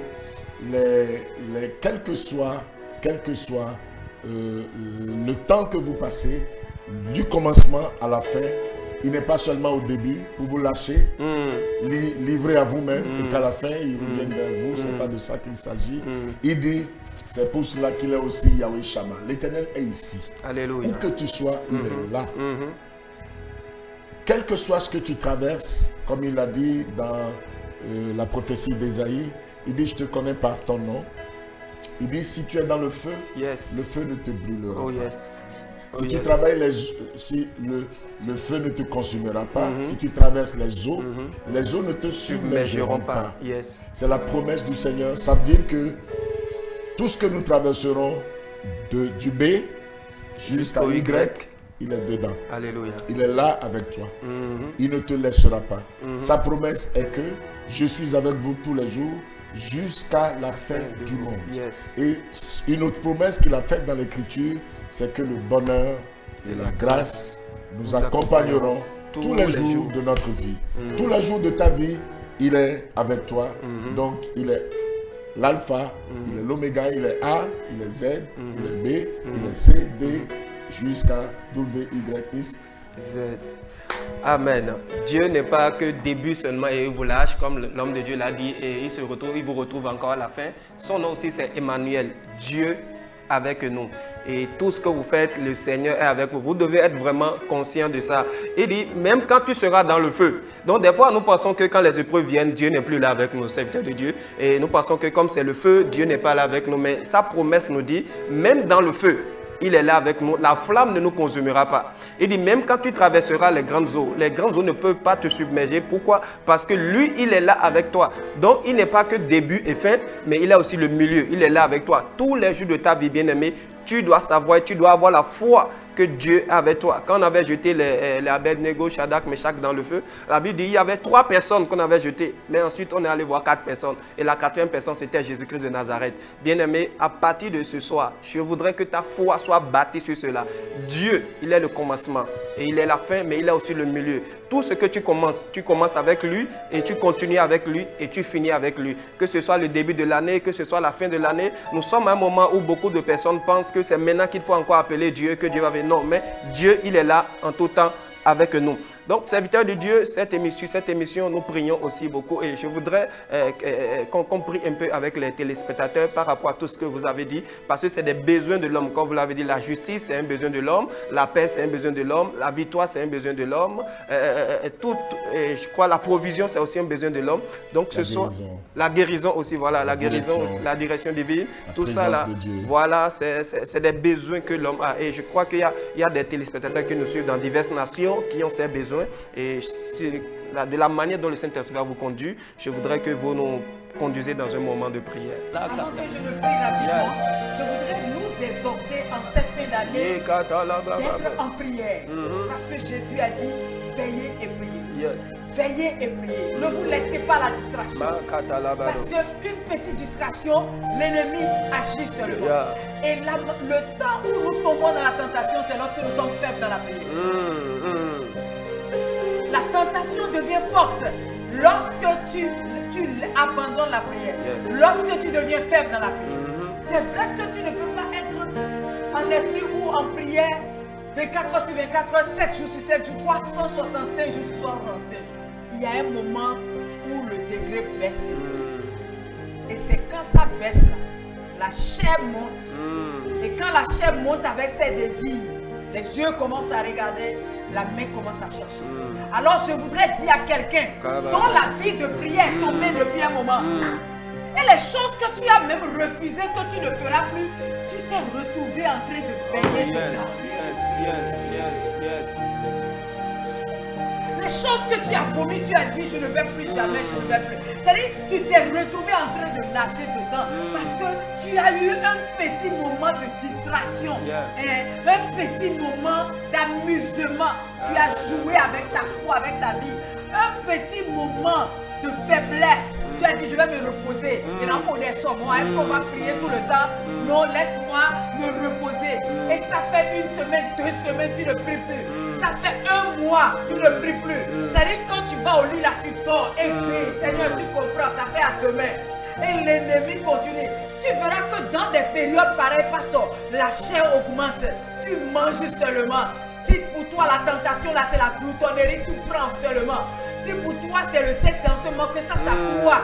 Speaker 3: quel que soit le temps que vous passez, du commencement à la fin, il n'est pas seulement au début pour vous lâcher, livrer à vous-même et qu'à la fin, il revienne vers vous. Ce n'est pas de ça qu'il s'agit. Il dit, c'est pour cela qu'il est aussi Yahweh Shammah. L'Éternel est ici.
Speaker 1: Alléluia.
Speaker 3: Où que tu sois, il est là. Quel que soit ce que tu traverses, comme il a dit dans la prophétie d'Ésaïe, il dit, je te connais par ton nom. Il dit, si tu es dans le feu, le feu ne te brûlera pas. Si tu travailles si le feu ne te consumera pas, si tu traverses les eaux ne te submergeront pas. C'est la promesse du Seigneur. Ça veut dire que tout ce que nous traverserons du B jusqu'à Y, il est dedans.
Speaker 1: Alléluia.
Speaker 3: Il est là avec toi. Il ne te laissera pas. Sa promesse est que je suis avec vous tous les jours jusqu'à la fin du monde. Et une autre promesse qu'il a faite dans l'Écriture, c'est que le bonheur et la grâce nous accompagneront tous les jours de notre vie. Tous les jours de ta vie, il est avec toi. Donc, il est l'alpha, il est l'oméga, il est A, il est Z, il est B, il est C, D, jusqu'à WYX.
Speaker 1: Amen. Dieu n'est pas que début seulement et il vous lâche, comme l'homme de Dieu l'a dit, et il vous retrouve encore à la fin. Son nom aussi, c'est Emmanuel, Dieu avec nous. Et tout ce que vous faites, le Seigneur est avec vous. Vous devez être vraiment conscient de ça. Il dit, même quand tu seras dans le feu. Donc des fois, nous pensons que quand les épreuves viennent, Dieu n'est plus là avec nous, serviteurs de Dieu. Et nous pensons que comme c'est le feu, Dieu n'est pas là avec nous. Mais sa promesse nous dit, même dans le feu, il est là avec nous. La flamme ne nous consumera pas. Il dit, même quand tu traverseras les grandes eaux ne peuvent pas te submerger. Pourquoi? Parce que lui, il est là avec toi. Donc, il n'est pas que début et fin, mais il a aussi le milieu. Il est là avec toi. Tous les jours de ta vie, bien-aimé, tu dois savoir, tu dois avoir la foi que Dieu est avec toi. Quand on avait jeté les Abednego, Shadrach, Meshach dans le feu, la Bible dit qu'il y avait 3 personnes qu'on avait jetées. Mais ensuite, on est allé voir 4 personnes. Et la 4e personne, c'était Jésus-Christ de Nazareth. Bien-aimé, à partir de ce soir, je voudrais que ta foi soit bâtie sur cela. Dieu, il est le commencement. Et il est la fin, mais il est aussi le milieu. Tout ce que tu commences avec lui et tu continues avec lui et tu finis avec lui. Que ce soit le début de l'année, que ce soit la fin de l'année, nous sommes à un moment où beaucoup de personnes pensent que c'est maintenant qu'il faut encore appeler Dieu, que Dieu va venir. Non, mais Dieu, il est là en tout temps avec nous. Donc, serviteurs de Dieu, cette émission, nous prions aussi beaucoup. Et je voudrais qu'on prie un peu avec les téléspectateurs par rapport à tout ce que vous avez dit. Parce que c'est des besoins de l'homme. Comme vous l'avez dit, la justice, c'est un besoin de l'homme. La paix, c'est un besoin de l'homme. La victoire, c'est un besoin de l'homme. Je crois la provision, c'est aussi un besoin de l'homme. Donc, ce soir, la guérison aussi, voilà. La guérison, la direction divine. Tout ça, là, voilà, c'est des besoins que l'homme a. Et je crois qu'il y a des téléspectateurs qui nous suivent dans diverses nations qui ont ces besoins. Et de la manière dont le Saint-Esprit va vous conduire, je voudrais que vous nous conduisez dans un moment de prière.
Speaker 7: Avant que je ne prie rapidement, je voudrais nous exhorter en cette fin d'année d'être en prière. Parce que Jésus a dit, veillez et priez. Veillez et priez. Ne vous laissez pas la distraction. Parce qu'une petite distraction, l'ennemi agit seulement. Et le temps où nous tombons dans la tentation, c'est lorsque nous sommes faibles dans la prière. La tentation devient forte lorsque tu abandonnes la prière, lorsque tu deviens faible dans la prière. C'est vrai que tu ne peux pas être en esprit ou en prière 24 heures sur 24 heures, 7 jours sur 7 jours, 365 jours sur 365 jours. Il y a un moment où le degré baisse. Et c'est quand ça baisse là, la chair monte. Et quand la chair monte avec ses désirs, les yeux commencent à regarder, la main commence à chercher. Alors je voudrais dire à quelqu'un dont la vie de prière est tombée depuis un moment, et les choses que tu as même refusées, que tu ne feras plus, tu t'es retrouvé en train de baigner dedans. Les choses que tu as vomi, tu as dit je ne vais plus jamais, je ne vais plus. C'est-à-dire tu t'es retrouvé en train de nager dedans parce que tu as eu un petit moment de distraction, un petit moment d'amusement. Tu as joué avec ta foi, avec ta vie. Un petit moment de faiblesse. Tu as dit je vais me reposer. Et là on est sur moi. Est-ce qu'on va prier tout le temps? Non, laisse-moi me reposer. Et ça fait 1 semaine, 2 semaines, tu ne pries plus. Ça fait 1 mois, tu ne pries plus. C'est-à-dire quand tu vas au lit là, tu dors. Et Seigneur, tu comprends, ça fait à demain. Et l'ennemi continue. Tu verras que dans des périodes pareilles, pasteur, la chair augmente. Tu manges seulement. Si pour toi la tentation là c'est la gloutonnerie, tu prends seulement. Si pour toi c'est le sexe, c'est en ce moment que ça s'accroît.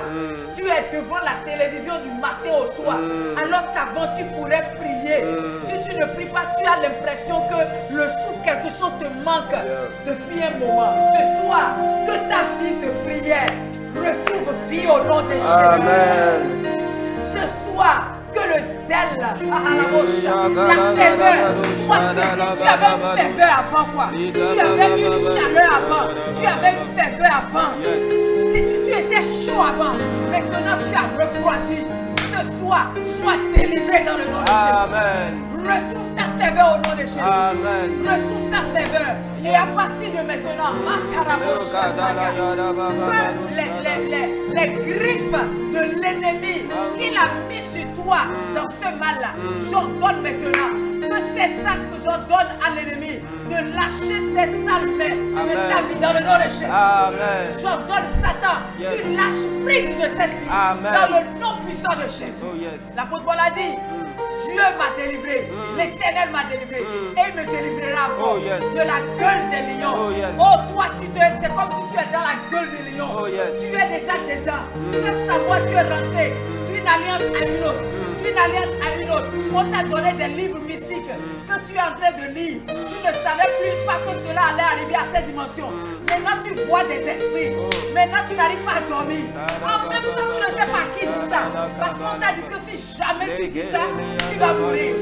Speaker 7: Tu es devant la télévision du matin au soir, alors qu'avant tu pourrais prier. Si tu ne pries pas, tu as l'impression que le souffle, quelque chose te manque depuis un moment. Ce soir, que ta vie de prière retrouve vie au nom de Jésus.
Speaker 1: Amen.
Speaker 7: Ce soir, que le zèle, la ferveur, toi tu avais une ferveur avant quoi? Tu avais une chaleur avant, tu avais une ferveur avant. Tu étais chaud avant, maintenant tu as refroidi. Ce soir, sois délivré dans le nom de Jésus. Retrouve ta ferveur au nom de Jésus. Retrouve ta ferveur. Et à partir de maintenant, que les griffes de l'ennemi qu'il a mis sur toi dans ce mal-là, j'ordonne maintenant que ces salles que j'ordonne à l'ennemi de lâcher ces sales mains de ta vie dans le nom de Jésus. J'ordonne Satan, tu lâches prise de cette vie dans le nom puissant de Jésus. L'apôtre Paul a dit, Dieu m'a délivré, l'Éternel m'a délivré, et il me délivrera encore de la gueule des lions. Oh toi, c'est comme si tu es dans la gueule des lions. Tu es déjà dedans. Sans savoir, tu es rentré d'une alliance à une autre. D'une alliance à une autre. On t'a donné des livres mystiques que tu es en train de lire. Tu ne savais plus pas que cela allait arriver à cette dimension. Maintenant tu vois des esprits. Maintenant tu n'arrives pas à dormir. En même temps tu ne sais pas qui dit ça. Parce qu'on t'a dit que si jamais tu dis ça, tu vas mourir.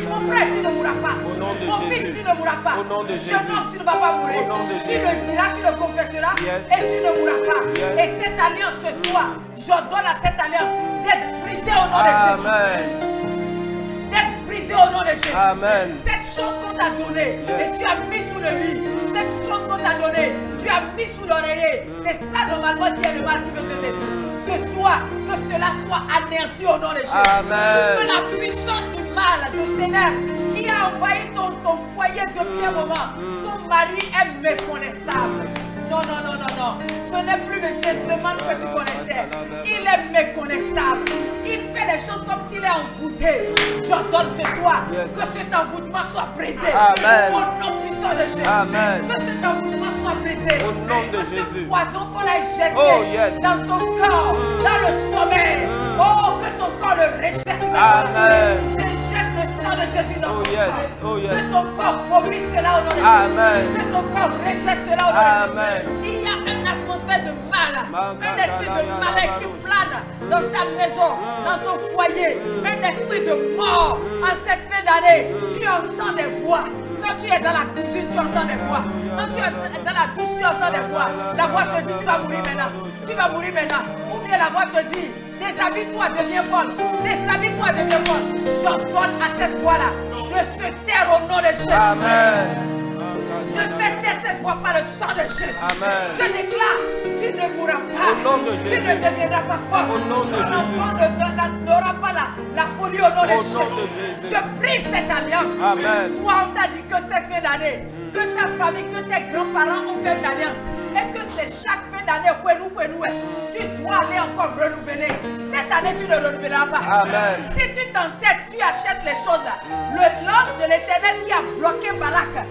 Speaker 7: Mon frère, tu ne mourras pas. Mon fils, tu ne mourras pas. Jeune homme, tu ne vas pas mourir. Tu le diras, tu le confesseras et tu ne mourras pas. Et cette alliance ce soir, j'ordonne à cette alliance d'être brisée au nom de Jésus. D'être brisée brisé au nom de Jésus.
Speaker 1: Amen.
Speaker 7: Cette chose qu'on t'a donnée et tu as mis sous le lit, cette chose qu'on t'a donnée, tu as mis sous l'oreiller, c'est ça normalement qui est le mal qui veut te détruire. Ce soir, que cela soit anéanti au nom de Jésus.
Speaker 1: Amen.
Speaker 7: Que la puissance du mal, de ténèbres qui a envahi ton foyer depuis un moment, ton mari est méconnaissable. Non, non, non, non, non. Ce n'est plus le gentleman que tu connaissais. Il est méconnaissable. Il fait les choses comme s'il est envoûté. J'ordonne ce soir que cet envoûtement soit brisé.
Speaker 1: Amen.
Speaker 7: Au nom puissant de Jésus.
Speaker 1: Amen.
Speaker 7: Que cet envoûtement soit brisé.
Speaker 1: Au nom de
Speaker 7: que
Speaker 1: Jésus.
Speaker 7: ce poison qu'on a jeté dans ton corps, dans le sommeil, oh, que ton corps le rejette maintenant.
Speaker 1: Amen.
Speaker 7: Je jette le sang de Jésus dans ton corps.
Speaker 1: Oh, yes.
Speaker 7: Que ton corps vomisse cela au nom de
Speaker 1: Amen.
Speaker 7: Jésus. Que ton corps rejette cela au nom de Jésus.
Speaker 1: Amen.
Speaker 7: Il y a une atmosphère de mal, un esprit de malin qui plane dans ta maison, dans ton foyer, un esprit de mort. En cette fin d'année, tu entends des voix. Quand tu es dans la cuisine, tu entends des voix. Quand tu es dans la douche, tu entends des voix. La voix te dit, tu vas mourir maintenant. Tu vas mourir maintenant. Ou bien la voix te dit, déshabille-toi, deviens folle. Déshabille-toi, deviens folle. J'ordonne à cette voix-là de se taire au nom de Jésus.
Speaker 1: Amen.
Speaker 7: Je fais taire cette voix par le sang de Jésus.
Speaker 1: Amen.
Speaker 7: Je déclare, tu ne mourras pas.
Speaker 1: Au nom de
Speaker 7: Tu
Speaker 1: Jésus.
Speaker 7: ne deviendras pas folle.
Speaker 1: Au nom de
Speaker 7: Ton
Speaker 1: Jésus.
Speaker 7: enfant n'aura pas la folie au nom de
Speaker 1: Au nom
Speaker 7: Jésus.
Speaker 1: de Jésus.
Speaker 7: Je brise cette alliance.
Speaker 1: Amen.
Speaker 7: Toi, on t'a dit que cette fin d'année, que ta famille, que tes grands-parents ont fait une alliance. Et que c'est chaque fin d'année, tu dois aller encore renouveler. Cette année, tu ne renouvelleras pas.
Speaker 1: Amen.
Speaker 7: Si tu t'entêtes, tu achètes les choses là. L'ange de l'Éternel qui a bloqué Balak,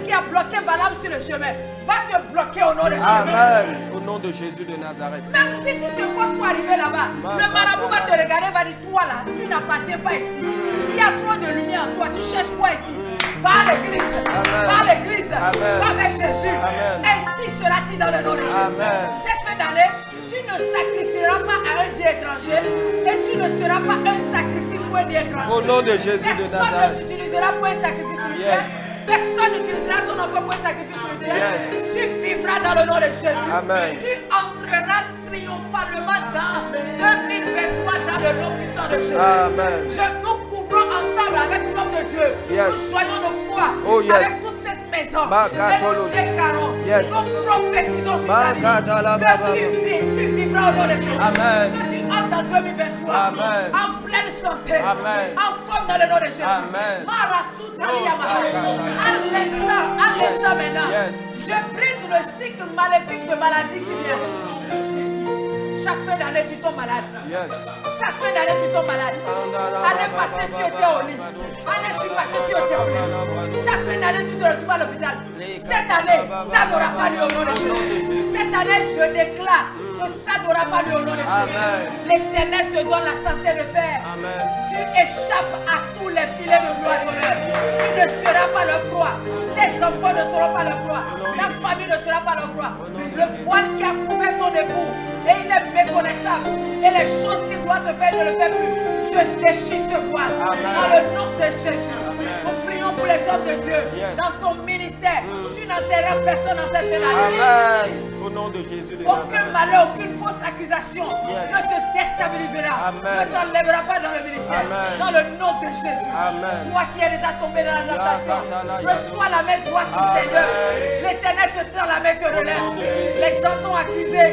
Speaker 7: qui a bloqué Balaam sur le chemin, va te bloquer au nom de Jésus.
Speaker 1: Amen. Au nom de Jésus de Nazareth.
Speaker 7: Même si tu te forces pour arriver là-bas, le marabout va te regarder, va dire, toi là, tu n'appartiens pas ici. Il y a trop de lumière en toi, tu cherches quoi ici? Va à l'église, va à l'église, va vers Jésus.
Speaker 1: Amen.
Speaker 7: Ainsi sera-t-il dans le nom de Jésus.
Speaker 1: Amen.
Speaker 7: Cette fin d'année, tu ne sacrifieras pas à un Dieu étranger et tu ne seras pas un sacrifice pour un Dieu étranger.
Speaker 1: Au nom de Jésus de
Speaker 7: Personne
Speaker 1: Nazareth.
Speaker 7: ne t'utilisera pour un sacrifice spirituel.
Speaker 1: Yes.
Speaker 7: Personne n'utilisera ton enfant pour un sacrifice spirituel.
Speaker 1: Yes.
Speaker 7: Tu vivras dans le nom de Jésus.
Speaker 1: Amen.
Speaker 7: Tu entreras triomphalement dans 2023 dans le nom puissant de Jésus.
Speaker 1: Amen.
Speaker 7: Nous couvrons ensemble avec l'homme de Dieu.
Speaker 1: Yes.
Speaker 7: Nous soignons nos foi
Speaker 1: Oh, yes.
Speaker 7: avec toute cette maison. Et nous déclarons,
Speaker 1: Yes.
Speaker 7: nous prophétisons sur ta vie que tu vivras au nom de Jésus.
Speaker 1: Amen.
Speaker 7: Que tu entres en 2023
Speaker 1: Amen.
Speaker 7: en pleine santé,
Speaker 1: Amen.
Speaker 7: en forme dans le nom de Jésus.
Speaker 1: Amen.
Speaker 7: À l'instant maintenant,
Speaker 1: Yes.
Speaker 7: je brise le cycle maléfique de maladie qui vient. Chaque fin d'année, tu tombes malade.
Speaker 1: Yes.
Speaker 7: Chaque fin d'année, tu tombes malade. Année passée, tu étais au lit. Année passée, tu étais au lit. Chaque fin d'année, tu te retrouves à l'hôpital. Cette année, ça n'aura pas lieu au nom de Jésus. Cette année, je déclare que ça n'aura pas lieu au nom de Jésus.
Speaker 1: Amen.
Speaker 7: L'Éternel te donne la santé de fer.
Speaker 1: Amen.
Speaker 7: Tu échappes à tous les filets de l'oiseleur. Tu ne seras pas le proie. Tes enfants ne seront pas le proie. Ta famille ne sera pas le proie. Le voile qui a couvert ton époux, et il est méconnaissable. Et les choses qu'il doit te faire, il ne le fait plus. Je déchire ce voile.
Speaker 1: Amen.
Speaker 7: Dans le nom de Jésus. Nous prions pour les hommes de Dieu.
Speaker 1: Yes.
Speaker 7: Dans ton ministère, tu n'enterreras personne en cette fin d'année.
Speaker 1: Amen. Au nom de Jésus de
Speaker 7: Aucun
Speaker 1: Nazareth.
Speaker 7: malheur, aucune fausse accusation
Speaker 1: Yes.
Speaker 7: ne te déstabilisera,
Speaker 1: Amen.
Speaker 7: ne t'enlèvera pas dans le ministère.
Speaker 1: Amen.
Speaker 7: Dans le nom de Jésus.
Speaker 1: Amen.
Speaker 7: Toi qui es déjà tombé dans la tentation, reçois la main droite du
Speaker 1: Amen.
Speaker 7: Seigneur. L'Éternel te tend la main, te relève. Les gens t'ont accusé,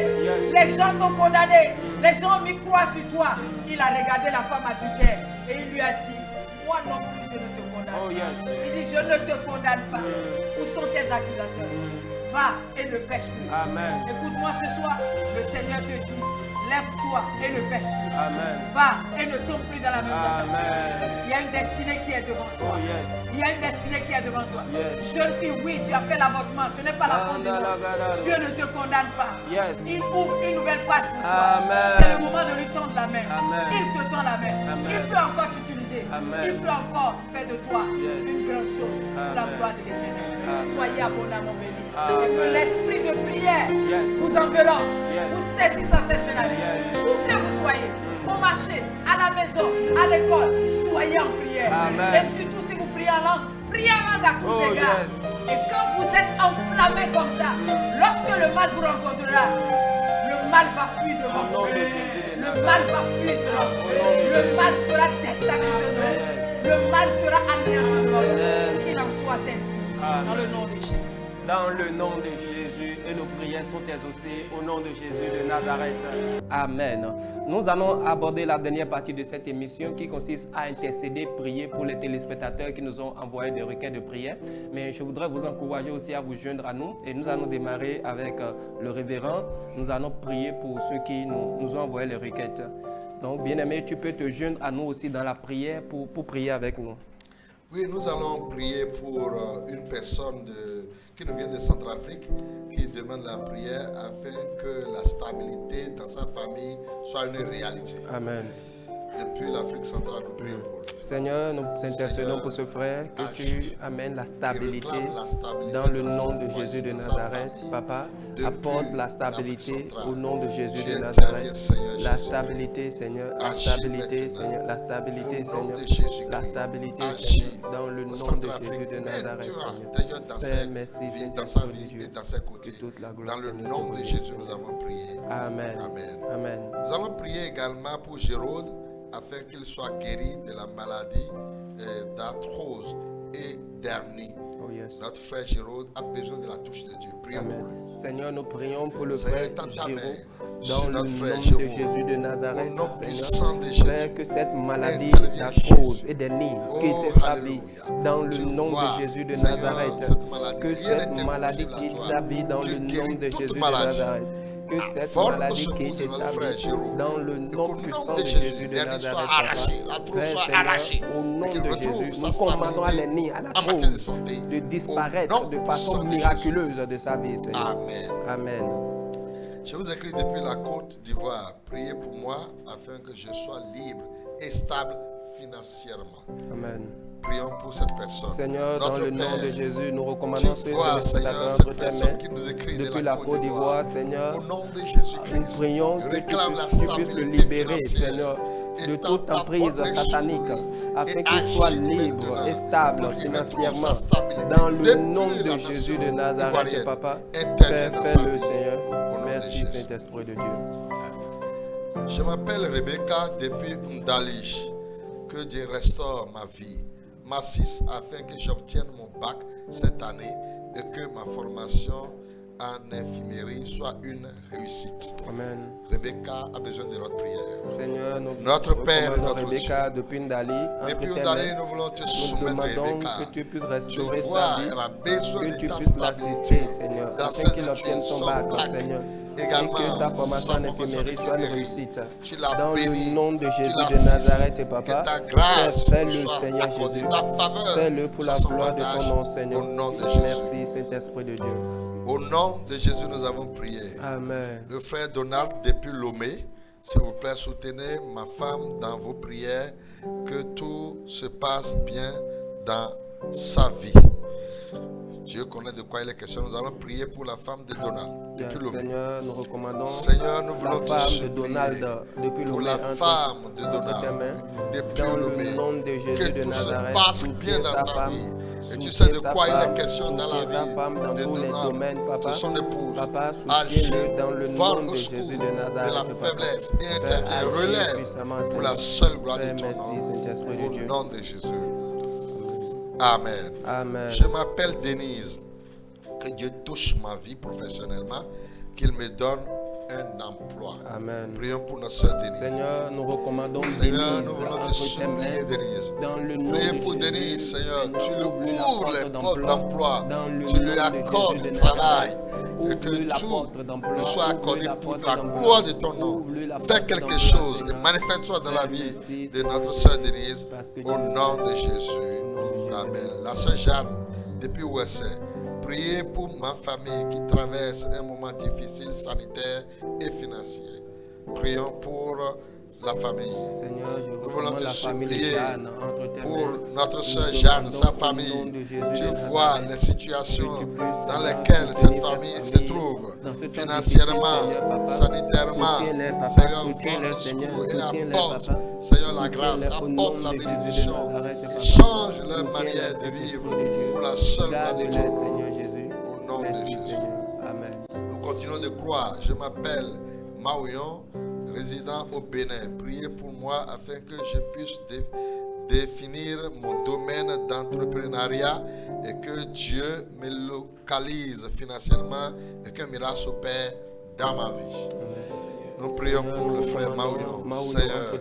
Speaker 7: les gens t'ont condamné, les gens ont mis croix sur toi. Il a regardé la femme adultère et il lui a dit, moi non plus je ne te condamne.
Speaker 1: Oh, yes.
Speaker 7: Il dit, je ne te condamne pas. Où sont tes accusateurs? Va et ne pêche plus.
Speaker 1: Amen.
Speaker 7: Écoute-moi ce soir, le Seigneur te dit, lève-toi et ne pêche plus.
Speaker 1: Amen.
Speaker 7: Va et ne tombe plus dans la même tentation.
Speaker 1: Amen.
Speaker 7: Il y a une destinée qui est devant toi.
Speaker 1: Oh, yes.
Speaker 7: Il y a une destinée qui est devant toi.
Speaker 1: Yes.
Speaker 7: Jeune fille, oui, tu as fait l'avortement. Ce n'est pas la faute de Dieu. Dieu ne te condamne pas.
Speaker 1: Yes.
Speaker 7: Il ouvre une nouvelle page pour toi.
Speaker 1: Amen.
Speaker 7: C'est le moment de lui tendre la main.
Speaker 1: Amen.
Speaker 7: Il te tend la main.
Speaker 1: Amen.
Speaker 7: Il peut encore t'utiliser.
Speaker 1: Amen.
Speaker 7: Il peut encore faire de toi
Speaker 1: Yes.
Speaker 7: une grande chose pour la
Speaker 1: Amen.
Speaker 7: gloire de l'Éternel.
Speaker 1: Amen.
Speaker 7: Soyez abondamment bénis.
Speaker 1: Amen.
Speaker 7: Et que l'esprit de prière
Speaker 1: Yes.
Speaker 7: vous enveloppe,
Speaker 1: Yes.
Speaker 7: vous saisissant cette fin d'année.
Speaker 1: Yes.
Speaker 7: Où que vous soyez, au marché, à la maison, à l'école, soyez en prière.
Speaker 1: Amen.
Speaker 7: Et surtout si vous priez en langue, priez en langue à tous
Speaker 1: Oh,
Speaker 7: égards.
Speaker 1: yes.
Speaker 7: Et quand vous êtes enflammé comme ça, lorsque le mal vous rencontrera, le mal va fuir devant
Speaker 1: Au nom
Speaker 7: vous.
Speaker 1: de Jésus de
Speaker 7: Le mal va fuir devant vous. Le mal sera déstabilisé devant vous. Le mal sera anéanti de leur vie. Qu'il en soit ainsi. Dans le nom de Jésus.
Speaker 1: Dans le nom de Jésus, et nos prières sont exaucées au nom de Jésus de Nazareth. Amen. Nous allons aborder la dernière partie de cette émission qui consiste à intercéder, prier pour les téléspectateurs qui nous ont envoyé des requêtes de prière. Mais je voudrais vous encourager aussi à vous joindre à nous et nous allons démarrer avec le révérend. Nous allons prier pour ceux qui nous ont envoyé les requêtes. Donc, bien-aimé, tu peux te joindre à nous aussi dans la prière pour prier avec nous.
Speaker 3: Oui, nous allons prier pour une personne qui nous vient de Centrafrique, qui demande la prière afin que la stabilité dans sa famille soit une réalité.
Speaker 1: Amen.
Speaker 3: Depuis l'Afrique centrale, nous prions pour lui.
Speaker 1: Seigneur, nous intercédons pour ce frère, que tu amènes la stabilité dans le nom de Jésus de Nazareth. Papa, apporte la stabilité au nom de Jésus de Nazareth. La stabilité, Seigneur, la stabilité, Seigneur, la stabilité, Seigneur, la stabilité, Seigneur, dans le nom de Jésus de Nazareth, Seigneur. Père, merci, Seigneur,
Speaker 3: dans sa
Speaker 1: pour
Speaker 3: vie
Speaker 1: Dieu.
Speaker 3: et dans ses côtés. Dans le nom de Jésus, nous avons prié.
Speaker 1: Amen.
Speaker 3: Amen.
Speaker 1: Amen.
Speaker 3: Nous allons prier également pour Jérôme, afin qu'il soit guéri de la maladie d'arthrose et d'hernie.
Speaker 1: Oh yes.
Speaker 3: Notre frère Jérôme a besoin de la touche de Dieu. Prions pour lui.
Speaker 1: Seigneur, nous prions pour le
Speaker 3: Seigneur,
Speaker 1: frère
Speaker 3: étends ta
Speaker 1: Jérôme.
Speaker 3: main
Speaker 1: Dans
Speaker 3: sur
Speaker 1: le
Speaker 3: notre
Speaker 1: nom
Speaker 3: frère
Speaker 1: de
Speaker 3: Jérôme.
Speaker 1: Jésus de Nazareth,
Speaker 3: Au nom
Speaker 1: Seigneur,
Speaker 3: puissant de Jésus.
Speaker 1: Père, que cette maladie
Speaker 3: Interviens,
Speaker 1: d'arthrose
Speaker 3: Jésus.
Speaker 1: et d'hernie
Speaker 3: Oh,
Speaker 1: quitte sa vie,
Speaker 3: alléluia.
Speaker 1: dans le
Speaker 3: Tu
Speaker 1: nom
Speaker 3: vois,
Speaker 1: de Jésus de
Speaker 3: Seigneur,
Speaker 1: Nazareth,
Speaker 3: cette maladie,
Speaker 1: que
Speaker 3: rien
Speaker 1: cette
Speaker 3: n'est
Speaker 1: maladie
Speaker 3: impossible à
Speaker 1: quitte
Speaker 3: toi.
Speaker 1: sa vie, dans
Speaker 3: Tu
Speaker 1: le nom
Speaker 3: guéris
Speaker 1: de
Speaker 3: toute
Speaker 1: Jésus de
Speaker 3: maladie.
Speaker 1: Nazareth. Que cette
Speaker 3: Forme
Speaker 1: maladie
Speaker 3: au secours
Speaker 1: quitte
Speaker 3: de notre
Speaker 1: sa
Speaker 3: frère
Speaker 1: vie,
Speaker 3: Jérôme.
Speaker 1: dans le
Speaker 3: Et
Speaker 1: nom
Speaker 3: qu'au nom
Speaker 1: puissant
Speaker 3: de
Speaker 1: de
Speaker 3: Jésus,
Speaker 1: Jésus de
Speaker 3: l'hernie soit
Speaker 1: Nazareth,
Speaker 3: arrachée, la
Speaker 1: Papa.
Speaker 3: trouille
Speaker 1: Père
Speaker 3: soit
Speaker 1: Seigneur,
Speaker 3: arrachée,
Speaker 1: au nom
Speaker 3: et qu'il
Speaker 1: de
Speaker 3: retrouve
Speaker 1: Jésus,
Speaker 3: sa
Speaker 1: nous commandons à
Speaker 3: stabilité
Speaker 1: l'ennemi, à la
Speaker 3: en matière de
Speaker 1: trouille,
Speaker 3: santé.
Speaker 1: de
Speaker 3: Au nom
Speaker 1: disparaître de
Speaker 3: puissant
Speaker 1: façon
Speaker 3: de
Speaker 1: miraculeuse de sa vie, Seigneur.
Speaker 3: Amen.
Speaker 1: Amen.
Speaker 3: Je vous écris depuis la Côte d'Ivoire. Priez pour moi afin que je sois libre et stable financièrement.
Speaker 1: Amen.
Speaker 3: Prions pour cette personne.
Speaker 1: Seigneur, dans
Speaker 3: Notre
Speaker 1: le nom
Speaker 3: Père,
Speaker 1: de Jésus, nous
Speaker 3: tu
Speaker 1: recommandons ces
Speaker 3: vois, Seigneur,
Speaker 1: téléspectateurs
Speaker 3: cette
Speaker 1: entre tes
Speaker 3: personne
Speaker 1: mains.
Speaker 3: qui nous écrit
Speaker 1: Depuis
Speaker 3: de
Speaker 1: la
Speaker 3: la
Speaker 1: Côte d'Ivoire, Seigneur,
Speaker 3: au nom de
Speaker 1: nous
Speaker 3: Jésus-Christ,
Speaker 1: prions que
Speaker 3: réclame la
Speaker 1: tu puisses le
Speaker 3: stabilité
Speaker 1: libérer,
Speaker 3: financière.
Speaker 1: Seigneur, de
Speaker 3: Étends
Speaker 1: toute
Speaker 3: ta
Speaker 1: emprise
Speaker 3: bonne main sur
Speaker 1: satanique,
Speaker 3: lui
Speaker 1: afin
Speaker 3: et
Speaker 1: qu'il soit
Speaker 3: agis
Speaker 1: libre
Speaker 3: maintenant
Speaker 1: et stable
Speaker 3: pour qu'il retrouve
Speaker 1: financièrement.
Speaker 3: sa stabilité.
Speaker 1: Dans le
Speaker 3: Depuis
Speaker 1: nom
Speaker 3: la
Speaker 1: de
Speaker 3: nation
Speaker 1: Jésus de Nazareth,
Speaker 3: ivoirienne,
Speaker 1: Papa,
Speaker 3: interviens
Speaker 1: Père,
Speaker 3: dans sa
Speaker 1: fais-le,
Speaker 3: vie.
Speaker 1: Seigneur.
Speaker 3: Au nom de
Speaker 1: Merci,
Speaker 3: Jésus.
Speaker 1: Saint-Esprit de Dieu.
Speaker 3: Je m'appelle Rebecca depuis Ndalish. Que Dieu restaure ma vie, m'assiste afin que j'obtienne mon bac cette année et que ma formation en infirmerie soit une réussite.
Speaker 1: Amen.
Speaker 3: Rebecca a besoin de notre prière.
Speaker 1: Seigneur, nous
Speaker 3: Notre Père et
Speaker 1: recommandons
Speaker 3: notre
Speaker 1: Rebecca depuis Ndali. Entre
Speaker 3: Depuis
Speaker 1: tes
Speaker 3: Ndali,
Speaker 1: mains.
Speaker 3: nous voulons te
Speaker 1: Nous
Speaker 3: soumettre
Speaker 1: demandons
Speaker 3: Rebecca.
Speaker 1: que tu puisses
Speaker 3: Tu
Speaker 1: restaurer
Speaker 3: vois,
Speaker 1: sa vie,
Speaker 3: elle a besoin
Speaker 1: que
Speaker 3: de
Speaker 1: tu
Speaker 3: ta
Speaker 1: puisses
Speaker 3: stabilité
Speaker 1: l'assister, Seigneur,
Speaker 3: dans
Speaker 1: afin
Speaker 3: ses
Speaker 1: qu'il obtienne
Speaker 3: études,
Speaker 1: son
Speaker 3: son
Speaker 1: bac,
Speaker 3: bac,
Speaker 1: Seigneur, et
Speaker 3: également
Speaker 1: que sa formation en infirmerie soit une réussite.
Speaker 3: Tu l'as
Speaker 1: Dans
Speaker 3: béni,
Speaker 1: le nom de Jésus
Speaker 3: tu
Speaker 1: de
Speaker 3: l'assistes,
Speaker 1: Nazareth, et Papa,
Speaker 3: que ta grâce
Speaker 1: fais-le,
Speaker 3: soit
Speaker 1: Seigneur
Speaker 3: accordée,
Speaker 1: Jésus.
Speaker 3: ta faveur
Speaker 1: Fais-le pour la
Speaker 3: soit son
Speaker 1: gloire de
Speaker 3: partage,
Speaker 1: ton nom, Seigneur.
Speaker 3: au nom de Jésus.
Speaker 1: Merci, Saint-Esprit de Dieu.
Speaker 3: Au nom de Jésus, nous avons prié.
Speaker 1: Amen.
Speaker 3: Le frère Donald depuis Lomé, s'il vous plaît, soutenez ma femme dans vos prières, que tout se passe bien dans sa vie. Dieu connaît de quoi il est question. Nous allons prier pour la femme de Donald depuis Lomé.
Speaker 1: Seigneur, nous recommandons
Speaker 3: Seigneur, nous voulons
Speaker 1: la
Speaker 3: te
Speaker 1: femme de
Speaker 3: supplier
Speaker 1: Donald depuis
Speaker 3: pour
Speaker 1: Lomé
Speaker 3: la
Speaker 1: entre
Speaker 3: femme de
Speaker 1: tes
Speaker 3: Donald
Speaker 1: mains.
Speaker 3: depuis
Speaker 1: Dans
Speaker 3: Lomé.
Speaker 1: le nom de
Speaker 3: Que
Speaker 1: Jésus de
Speaker 3: tout se
Speaker 1: Nazareth,
Speaker 3: passe bien
Speaker 1: soutiens
Speaker 3: dans
Speaker 1: sa
Speaker 3: sa
Speaker 1: femme,
Speaker 3: vie. Et tu
Speaker 1: soutiens
Speaker 3: sais de
Speaker 1: sa
Speaker 3: quoi il
Speaker 1: femme,
Speaker 3: est question dans la
Speaker 1: soutiens sa
Speaker 3: vie
Speaker 1: femme dans
Speaker 3: de
Speaker 1: tous les
Speaker 3: Donald,
Speaker 1: domaines, Papa.
Speaker 3: de son épouse.
Speaker 1: Papa,
Speaker 3: Agis,
Speaker 1: soutiens-le dans le
Speaker 3: vole
Speaker 1: nom
Speaker 3: au
Speaker 1: de
Speaker 3: secours
Speaker 1: Jésus de
Speaker 3: de
Speaker 1: Nazareth,
Speaker 3: la
Speaker 1: Papa.
Speaker 3: faiblesse et
Speaker 1: Père,
Speaker 3: intervient,
Speaker 1: agis
Speaker 3: relève
Speaker 1: puissamment,
Speaker 3: pour la
Speaker 1: Seigneur.
Speaker 3: seule gloire de
Speaker 1: Père,
Speaker 3: ton
Speaker 1: merci,
Speaker 3: nom.
Speaker 1: Saint-Esprit de
Speaker 3: Au
Speaker 1: Dieu.
Speaker 3: nom de Jésus. Amen.
Speaker 1: Amen.
Speaker 3: Je m'appelle Denise. Que Dieu touche ma vie professionnellement, qu'il me donne un emploi.
Speaker 1: Amen.
Speaker 3: Prions pour notre sœur Denise.
Speaker 1: Seigneur, nous recommandons
Speaker 3: Seigneur,
Speaker 1: Denise
Speaker 3: nous voulons te
Speaker 1: entre tes
Speaker 3: supplier,
Speaker 1: mains.
Speaker 3: Denise.
Speaker 1: Dans le nom
Speaker 3: Priez
Speaker 1: de
Speaker 3: pour
Speaker 1: Jésus,
Speaker 3: Denise, Seigneur. Tu lui
Speaker 1: ouvre la
Speaker 3: ouvres
Speaker 1: porte
Speaker 3: les portes d'emploi.
Speaker 1: Dans le
Speaker 3: Tu
Speaker 1: nom
Speaker 3: lui
Speaker 1: de
Speaker 3: accordes
Speaker 1: Jésus
Speaker 3: du
Speaker 1: de
Speaker 3: travail.
Speaker 1: Nazareth.
Speaker 3: Et que
Speaker 1: Ouvre la
Speaker 3: tout
Speaker 1: porte d'emploi.
Speaker 3: lui soit
Speaker 1: Ouvre
Speaker 3: accordé
Speaker 1: la
Speaker 3: pour
Speaker 1: porte
Speaker 3: la
Speaker 1: d'emploi.
Speaker 3: gloire de ton nom.
Speaker 1: Ouvre la
Speaker 3: Fais
Speaker 1: porte
Speaker 3: quelque
Speaker 1: d'emploi,
Speaker 3: chose et
Speaker 1: Seigneur.
Speaker 3: manifeste-toi dans la
Speaker 1: Père,
Speaker 3: vie
Speaker 1: merci,
Speaker 3: de notre sœur Denise.
Speaker 1: parce que
Speaker 3: Au
Speaker 1: Dieu
Speaker 3: nom de
Speaker 1: Au
Speaker 3: Jésus.
Speaker 1: nom de Jésus.
Speaker 3: Amen. La sœur Jeanne, depuis USA. Priez pour ma famille qui traverse un moment difficile sanitaire et financier. Prions pour la famille.
Speaker 1: Seigneur, je
Speaker 3: Nous voulons
Speaker 1: recommande
Speaker 3: te
Speaker 1: la famille de
Speaker 3: supplier
Speaker 1: Jeanne entre tes
Speaker 3: pour
Speaker 1: mains.
Speaker 3: notre
Speaker 1: Nous
Speaker 3: sœur
Speaker 1: demandons
Speaker 3: Jeanne, sa
Speaker 1: au nom
Speaker 3: famille.
Speaker 1: de Jésus
Speaker 3: Tu
Speaker 1: de
Speaker 3: vois
Speaker 1: Nazareth
Speaker 3: les situations
Speaker 1: que tu puisses,
Speaker 3: dans
Speaker 1: Seigneur,
Speaker 3: lesquelles cette
Speaker 1: soutenir
Speaker 3: famille
Speaker 1: cette
Speaker 3: se
Speaker 1: famille
Speaker 3: trouve,
Speaker 1: dans ce temps
Speaker 3: financièrement,
Speaker 1: difficile, Seigneur, Papa.
Speaker 3: sanitairement.
Speaker 1: Soutiens-les, Papa.
Speaker 3: Seigneur,
Speaker 1: Soutiens-les,
Speaker 3: vois le
Speaker 1: Seigneur.
Speaker 3: secours et
Speaker 1: Soutiens-les,
Speaker 3: apporte,
Speaker 1: Papa.
Speaker 3: Seigneur, la grâce,
Speaker 1: Soutiens-les au nom
Speaker 3: apporte la
Speaker 1: de Jésus de
Speaker 3: bénédiction,
Speaker 1: Nazareth, Papa.
Speaker 3: change leur
Speaker 1: Soutiens-les,
Speaker 3: manière de
Speaker 1: Saint-Esprit
Speaker 3: vivre
Speaker 1: de Dieu.
Speaker 3: pour la seule gloire de
Speaker 1: Garde-les,
Speaker 3: ton nom.
Speaker 1: Seigneur Jésus.
Speaker 3: Au nom de
Speaker 1: Merci,
Speaker 3: Jésus.
Speaker 1: Seigneur. Amen.
Speaker 3: Nous continuons de croire. Je m'appelle Maouillon, résident au Bénin. Priez pour moi afin que je puisse définir mon domaine d'entrepreneuriat et que Dieu me localise financièrement et qu'un miracle s'opère dans ma vie. Nous prions pour le frère Maouillon. Seigneur,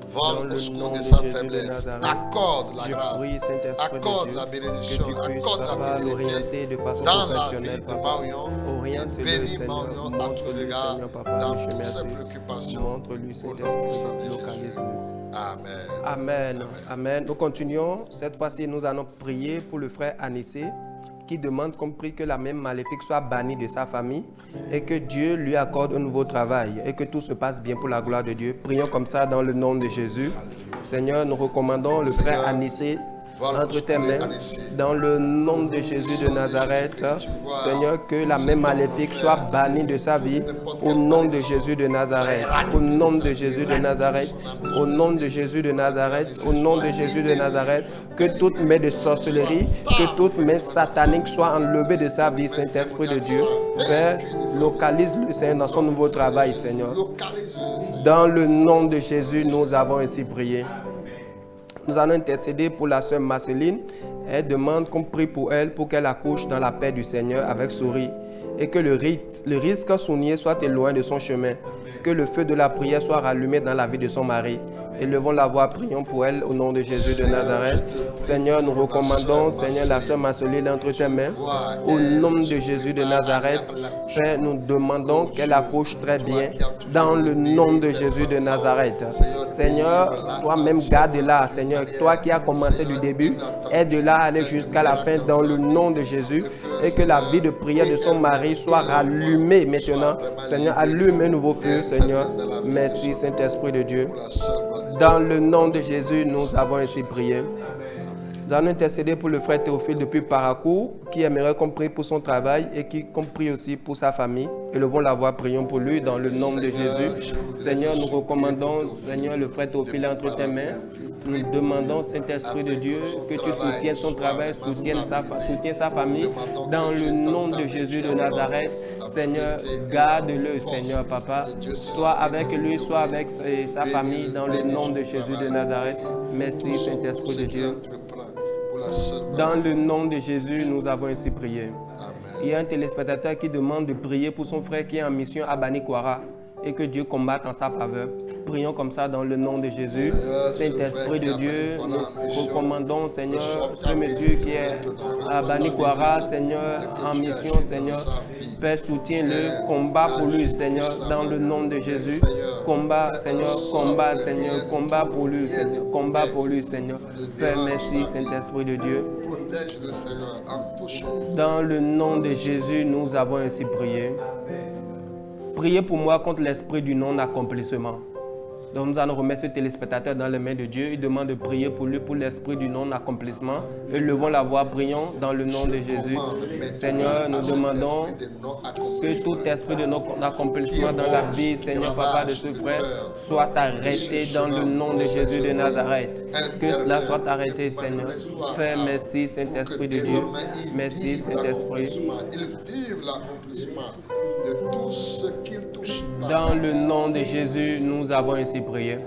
Speaker 3: vole au secours de sa faiblesse. Accorde la grâce, accorde la bénédiction, accorde la fidélité dans la vie de Maouillon. Bénis Maouillon à tous égards dans toutes ses préoccupations. Au nom puissant de Jésus. Amen.
Speaker 1: Amen. Amen. Nous continuons. Cette fois-ci, nous allons prier pour le frère Anissé qui demande qu'on prie que la même maléfique soit bannie de sa famille et que Dieu lui accorde un nouveau travail et que tout se passe bien pour la gloire de Dieu. Prions comme ça dans le nom de Jésus. Seigneur, nous recommandons le frère Anissé entre tes mains, dans le nom de Jésus de Nazareth. Seigneur, que la même maléfique soit bannie de sa vie, au nom de Jésus de Nazareth, au nom de Jésus de Nazareth, au nom de Jésus de Nazareth, au nom de Jésus de Nazareth, que toute main de sorcellerie, que toute main satanique soit enlevée de sa vie, Saint-Esprit de Dieu. Père, localise-le, Seigneur, dans son nouveau travail, Seigneur. Dans le nom de Jésus, nous avons ainsi prié. Nous allons intercéder pour la sœur Marceline. Elle demande qu'on prie pour elle pour qu'elle accouche dans la paix du Seigneur avec souris et que le risque sournier soit éloigné de son chemin, que le feu de la prière soit rallumé dans la vie de son mari. Élevons la voix, prions pour elle au nom de Jésus de Nazareth. Seigneur, nous recommandons, Seigneur, la sœur Marceline entre tes mains. Au nom de Jésus de Nazareth, Père, nous demandons qu'elle accouche très bien dans le nom de Jésus de Nazareth. Seigneur, toi-même garde-la, Seigneur. Toi qui as commencé du début, aide-la à aller jusqu'à la fin dans le nom de Jésus et que la vie de prière de son mari soit rallumée maintenant. Seigneur, allume un nouveau feu, Seigneur. Merci, Saint-Esprit de Dieu. Dans le nom de Jésus, nous avons ainsi prié. Nous allons intercéder pour le frère Théophile depuis Paracourt, qui aimerait qu'on prie pour son travail et qu'on prie aussi pour sa famille. Élevons la voix, prions pour lui dans le nom de Jésus. Seigneur, nous recommandons, Seigneur, le frère Théophile entre tes mains. Nous demandons, Saint-Esprit de Dieu, que tu soutiennes son travail, soutiennes sa famille. Dans le nom de Jésus de Nazareth, Seigneur, garde-le, Seigneur, Papa. Sois avec lui, sois avec sa famille, dans le nom de Jésus de Nazareth. Merci, Saint-Esprit de Dieu. Dans le nom de Jésus, nous avons ainsi prié. Il y a un téléspectateur qui demande de prier pour son frère qui est en mission à Banikwara et que Dieu combatte en sa faveur. Prions comme ça dans le nom de Jésus. Saint-Esprit de Dieu, nous recommandons, Seigneur, ce monsieur qui est à Banikwara, Seigneur, en mission, Seigneur. Père, soutiens-le, combat pour lui, Seigneur, dans le nom de Jésus. Combat, Seigneur, combat, Seigneur, combat pour lui, Seigneur, combat pour lui, Seigneur. Père, merci, Saint-Esprit de Dieu. Dans le nom de Jésus, nous avons ainsi prié. Priez pour moi contre l'esprit du non-accomplissement. Donc nous allons remettre ce téléspectateur dans les mains de Dieu. Il demande de prier pour lui, pour l'esprit du non-accomplissement. Élevons la voix, prions dans le nom de Jésus. Seigneur, nous demandons que tout esprit de non-accomplissement dans la vie, Seigneur, Papa, de ce frère, soit arrêté dans le nom de Jésus de Nazareth. Que cela soit arrêté, Seigneur. Père, merci, Saint-Esprit de Dieu. Merci, Saint-Esprit. Dans le nom de Jésus, nous avons ainsi prié.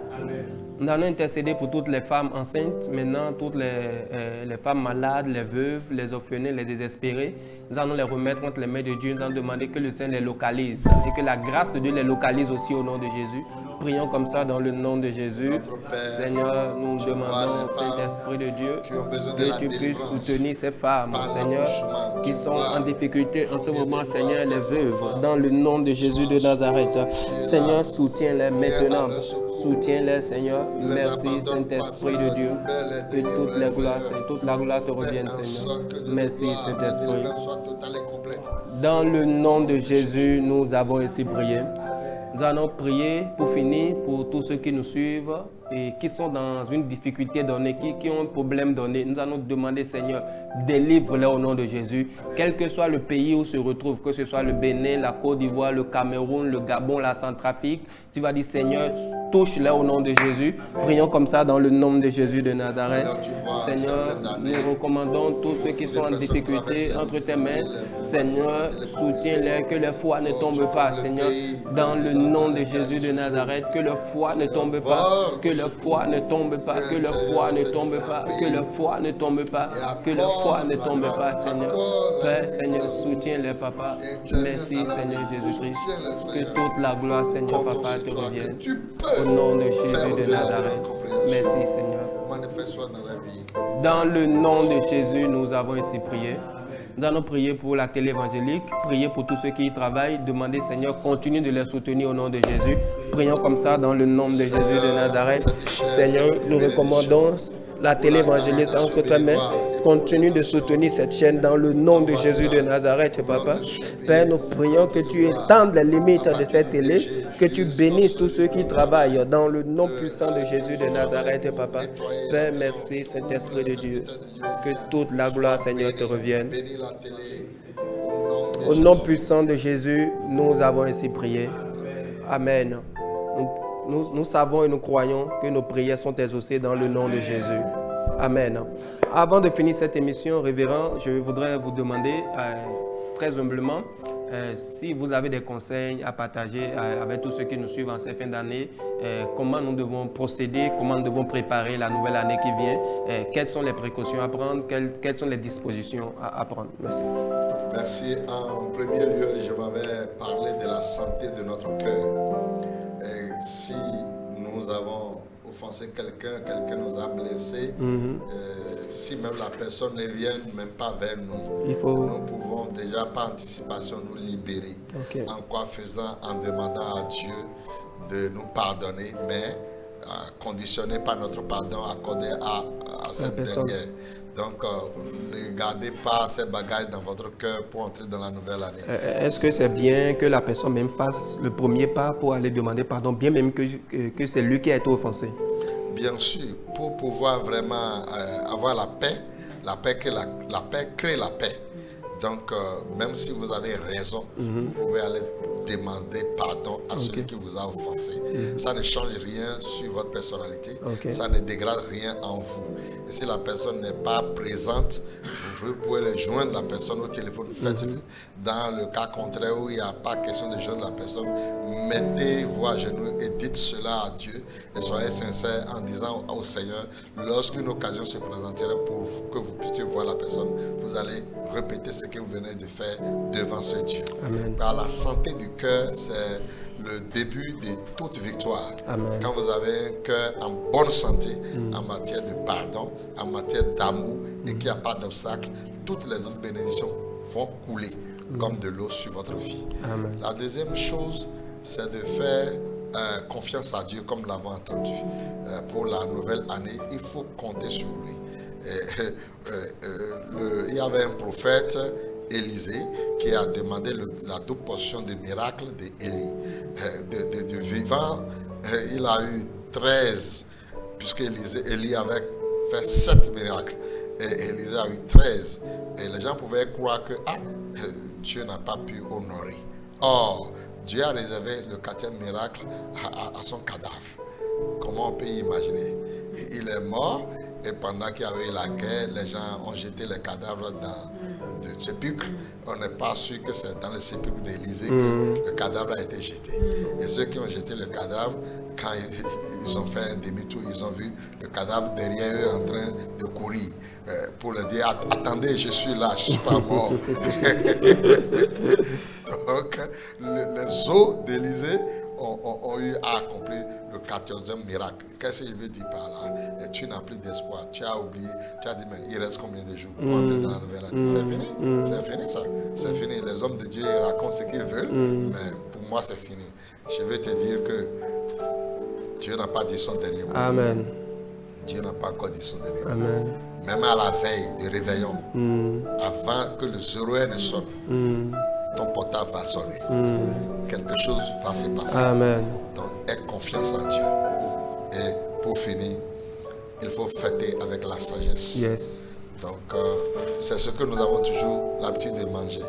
Speaker 1: Nous allons intercéder pour toutes les femmes enceintes, maintenant toutes les femmes malades, les veuves, les orphelins, les désespérés. Nous allons les remettre entre les mains de Dieu. Nous allons demander que le Seigneur les localise et que la grâce de Dieu les localise aussi au nom de Jésus. Prions comme ça dans le nom de Jésus. Seigneur, nous demandons, Saint-Esprit de Dieu, que tu puisses soutenir ces femmes, Seigneur, qui sont en difficulté en ce moment, Seigneur, les veuves, dans le nom de Jésus de Nazareth. Seigneur, soutiens-les maintenant. Soutiens-les, Seigneur. Merci, Saint-Esprit de Dieu. Que toute la gloire te revienne, Seigneur. Merci, Saint-Esprit. Dans le nom de Jésus, nous avons ainsi prié. Nous allons prier pour finir pour tous ceux qui nous suivent et qui sont dans une difficulté donnée, qui ont un problème donné. Nous allons demander, Seigneur, délivre-les au nom de Jésus. Quel que soit le pays où se retrouvent, que ce soit le Bénin, la Côte d'Ivoire, le Cameroun, le Gabon, la Centrafrique, tu vas dire, Seigneur, touche-les au nom de Jésus. Prions comme ça dans le nom de Jésus de Nazareth. Seigneur, nous recommandons tous ceux qui sont en difficulté entre tes mains. Seigneur, soutiens-les, que leur foi ne tombe pas, Seigneur, dans le nom de Jésus de Nazareth, que leur foi ne tombe pas, que leur foi ne tombe pas, que leur foi ne tombe pas, que leur foi ne tombe pas, que leur foi ne tombe pas, Seigneur. Père, Seigneur, soutiens les papas. Merci, Seigneur Jésus-Christ. Que toute la gloire, Seigneur, papa, te revienne. Au nom de Jésus de Nazareth. Merci, Seigneur.
Speaker 3: Manifeste-toi dans la vie.
Speaker 1: Dans le nom de Jésus, nous avons ainsi prié. Nous allons prier pour la télé évangélique, prier pour tous ceux qui y travaillent, demander, Seigneur, continue de les soutenir au nom de Jésus. Prions comme ça dans le nom de Jésus de Nazareth. Seigneur, nous recommandons la télé évangélique entre tes mains. Continue de soutenir cette chaîne dans le nom de Jésus de Nazareth, Papa. Père, nous prions que tu étendes les limites de cette télé, que tu bénisses tous ceux qui travaillent dans le nom puissant de Jésus de Nazareth, Papa. Père, merci, Saint-Esprit de Dieu. Que toute la gloire, Seigneur, te revienne. Au nom puissant de Jésus, nous avons ainsi prié. Amen. Nous savons et nous croyons que nos prières sont exaucées dans le nom de Jésus. Amen. Avant de finir cette émission, révérend, je voudrais vous demander très humblement si vous avez des conseils à partager avec tous ceux qui nous suivent en cette fin d'année, comment nous devons procéder, comment nous devons préparer la nouvelle année qui vient, quelles sont les précautions à prendre, quelles sont les dispositions à prendre. Merci.
Speaker 3: Merci. En premier lieu, je m'avais parlé de la santé de notre cœur. Et si nous avons offensé quelqu'un, quelqu'un nous a blessés, si même la personne ne vient même pas vers nous, nous pouvons déjà par anticipation nous libérer. En quoi faisant? En demandant à Dieu de nous pardonner, mais conditionné par notre pardon accordé à cette dernière. Donc, ne gardez pas ces bagages dans votre cœur pour entrer dans la nouvelle année.
Speaker 1: Est-ce que c'est bien que la personne même fasse le premier pas pour aller demander pardon, bien même que c'est lui qui a été offensé?
Speaker 3: Bien sûr, pour pouvoir vraiment avoir la paix crée la paix. Donc, même si vous avez raison, vous pouvez aller demander pardon à celui qui vous a offensé. Ça ne change rien sur votre personnalité. Ça ne dégrade rien en vous. Et si la personne n'est pas présente, vous pouvez le joindre la personne au téléphone. Faites-le. Dans le cas contraire où il n'y a pas question de joindre la personne, mettez-vous à genoux et dites cela à Dieu. Et soyez sincères en disant au Seigneur, lorsqu'une occasion se présentera pour que vous puissiez voir la personne, vous allez répéter ce que vous venez de faire devant ce Dieu. Car la santé du cœur, c'est le début de toute victoire. Quand vous avez un cœur en bonne santé, en matière de pardon, en matière d'amour, et qu'il n'y a pas d'obstacle, toutes les autres bénédictions vont couler comme de l'eau sur votre vie. La deuxième chose, c'est de faire confiance à Dieu, comme nous l'avons entendu. Pour la nouvelle année, il faut compter sur lui. Il y avait un prophète, Élisée, qui a demandé la double portion de miracles d'Élie. De vivant, il a eu 13, puisque Élie avait fait 7 miracles. Et Élisée a eu 13. Et les gens pouvaient croire que Dieu n'a pas pu honorer. Or, Dieu a réservé le 4e miracle à son cadavre. Comment on peut imaginer? Il est mort. Et pendant qu'il y avait la guerre, les gens ont jeté les cadavres dans le sépulcre. On n'est pas sûr que c'est dans le sépulcre d'Élisée que le cadavre a été jeté. Et ceux qui ont jeté le cadavre, quand ils ont fait un demi-tour, ils ont vu le cadavre derrière eux en train de courir pour leur dire « Attendez, je suis là, je ne suis pas mort. » Donc, les os d'Élisée ont eu à accomplir le 14e miracle. Qu'est-ce qu'il veut dire par là? Et tu n'as plus d'espoir. Tu as oublié. Tu as dit, mais il reste combien de jours pour entrer dans la nouvelle année? C'est fini. C'est fini ça. C'est fini. Les hommes de Dieu ils racontent ce qu'ils veulent, mais pour moi c'est fini. Je vais te dire que Dieu n'a pas dit son dernier mot.
Speaker 1: Amen.
Speaker 3: Dieu n'a pas encore dit son dernier mot.
Speaker 1: Amen.
Speaker 3: Même à la veille du réveillon, avant que le 0 ne sonne, ton portable va sonner. Quelque chose va se passer.
Speaker 1: Amen.
Speaker 3: Donc, aie confiance en Dieu. Et pour finir, il faut fêter avec la sagesse.
Speaker 1: Yes.
Speaker 3: Donc, c'est ce que nous avons toujours l'habitude de manger.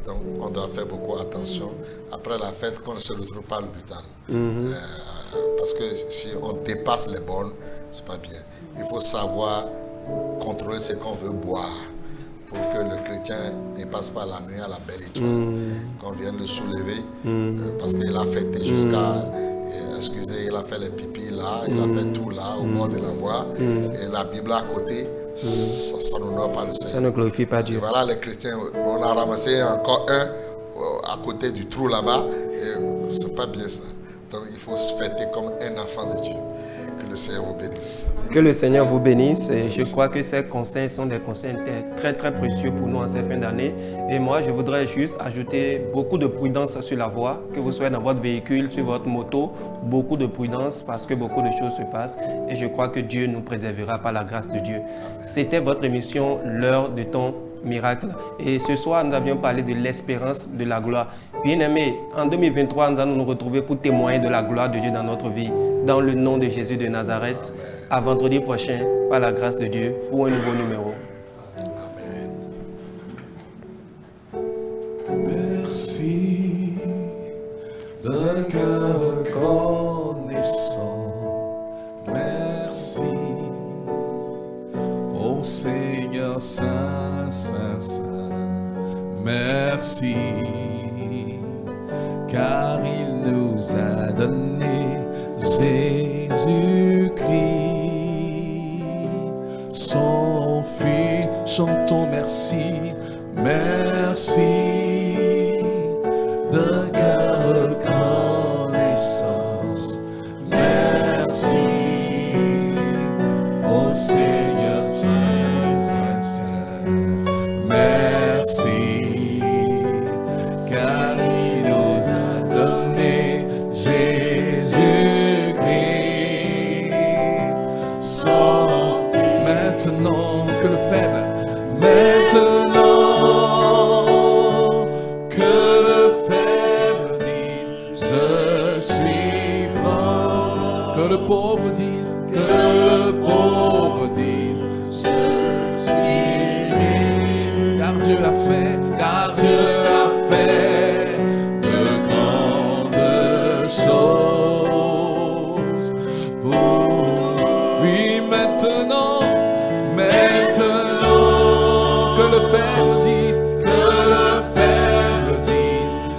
Speaker 3: Donc, on doit faire beaucoup attention. Après la fête, qu'on ne se retrouve pas à l'hôpital. Parce que si on dépasse les bornes, c'est pas bien. Il faut savoir contrôler ce qu'on veut boire pour que le chrétien ne passe pas la nuit à la belle étoile. Qu'on vienne le soulever parce qu'il a fêté jusqu'à, excusez, il a fait les pipis là, il a fait tout là, au bord de la voie. Et la Bible à côté, ça n'honore pas le Seigneur.
Speaker 1: Ça ne glorifie pas Dieu.
Speaker 3: Et voilà les chrétiens, on a ramassé encore un à côté du trou là-bas. Et c'est pas bien ça. Donc il faut se fêter comme un enfant de Dieu. Que le Seigneur vous bénisse.
Speaker 1: Que le Seigneur vous bénisse. Et je crois que ces conseils sont des conseils très très précieux pour nous en cette fin d'année. Et moi, je voudrais juste ajouter beaucoup de prudence sur la voie, que vous soyez dans votre véhicule, sur votre moto, beaucoup de prudence parce que beaucoup de choses se passent. Et je crois que Dieu nous préservera par la grâce de Dieu. C'était votre émission, l'heure de ton miracle. Et ce soir, nous avions parlé de l'espérance de la gloire. Bien-aimés, en 2023, nous allons nous retrouver pour témoigner de la gloire de Dieu dans notre vie. Dans le nom de Jésus de Nazareth. À vendredi prochain, par la grâce de Dieu, pour un nouveau numéro.
Speaker 3: Amen.
Speaker 8: Merci d'un cœur reconnaissant. Merci, ô Seigneur Saint, Saint, Saint. Merci, car il nous a donné Jésus-Christ, son Fils. Chantons merci, merci d'un cœur reconnaissance. Merci, ô Seigneur Saint, Saint, Saint. Merci, car il nous a donné Jésus-Christ, son Fils. Maintenant que le faible, maintenant que le faible dise je suis fort, que le pauvre dise, que le pauvre dise je suis riche, car Dieu a fait de grandes choses pour lui. Maintenant que le faible dise,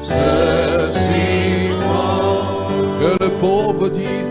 Speaker 8: je suis fort, que le pauvre dise,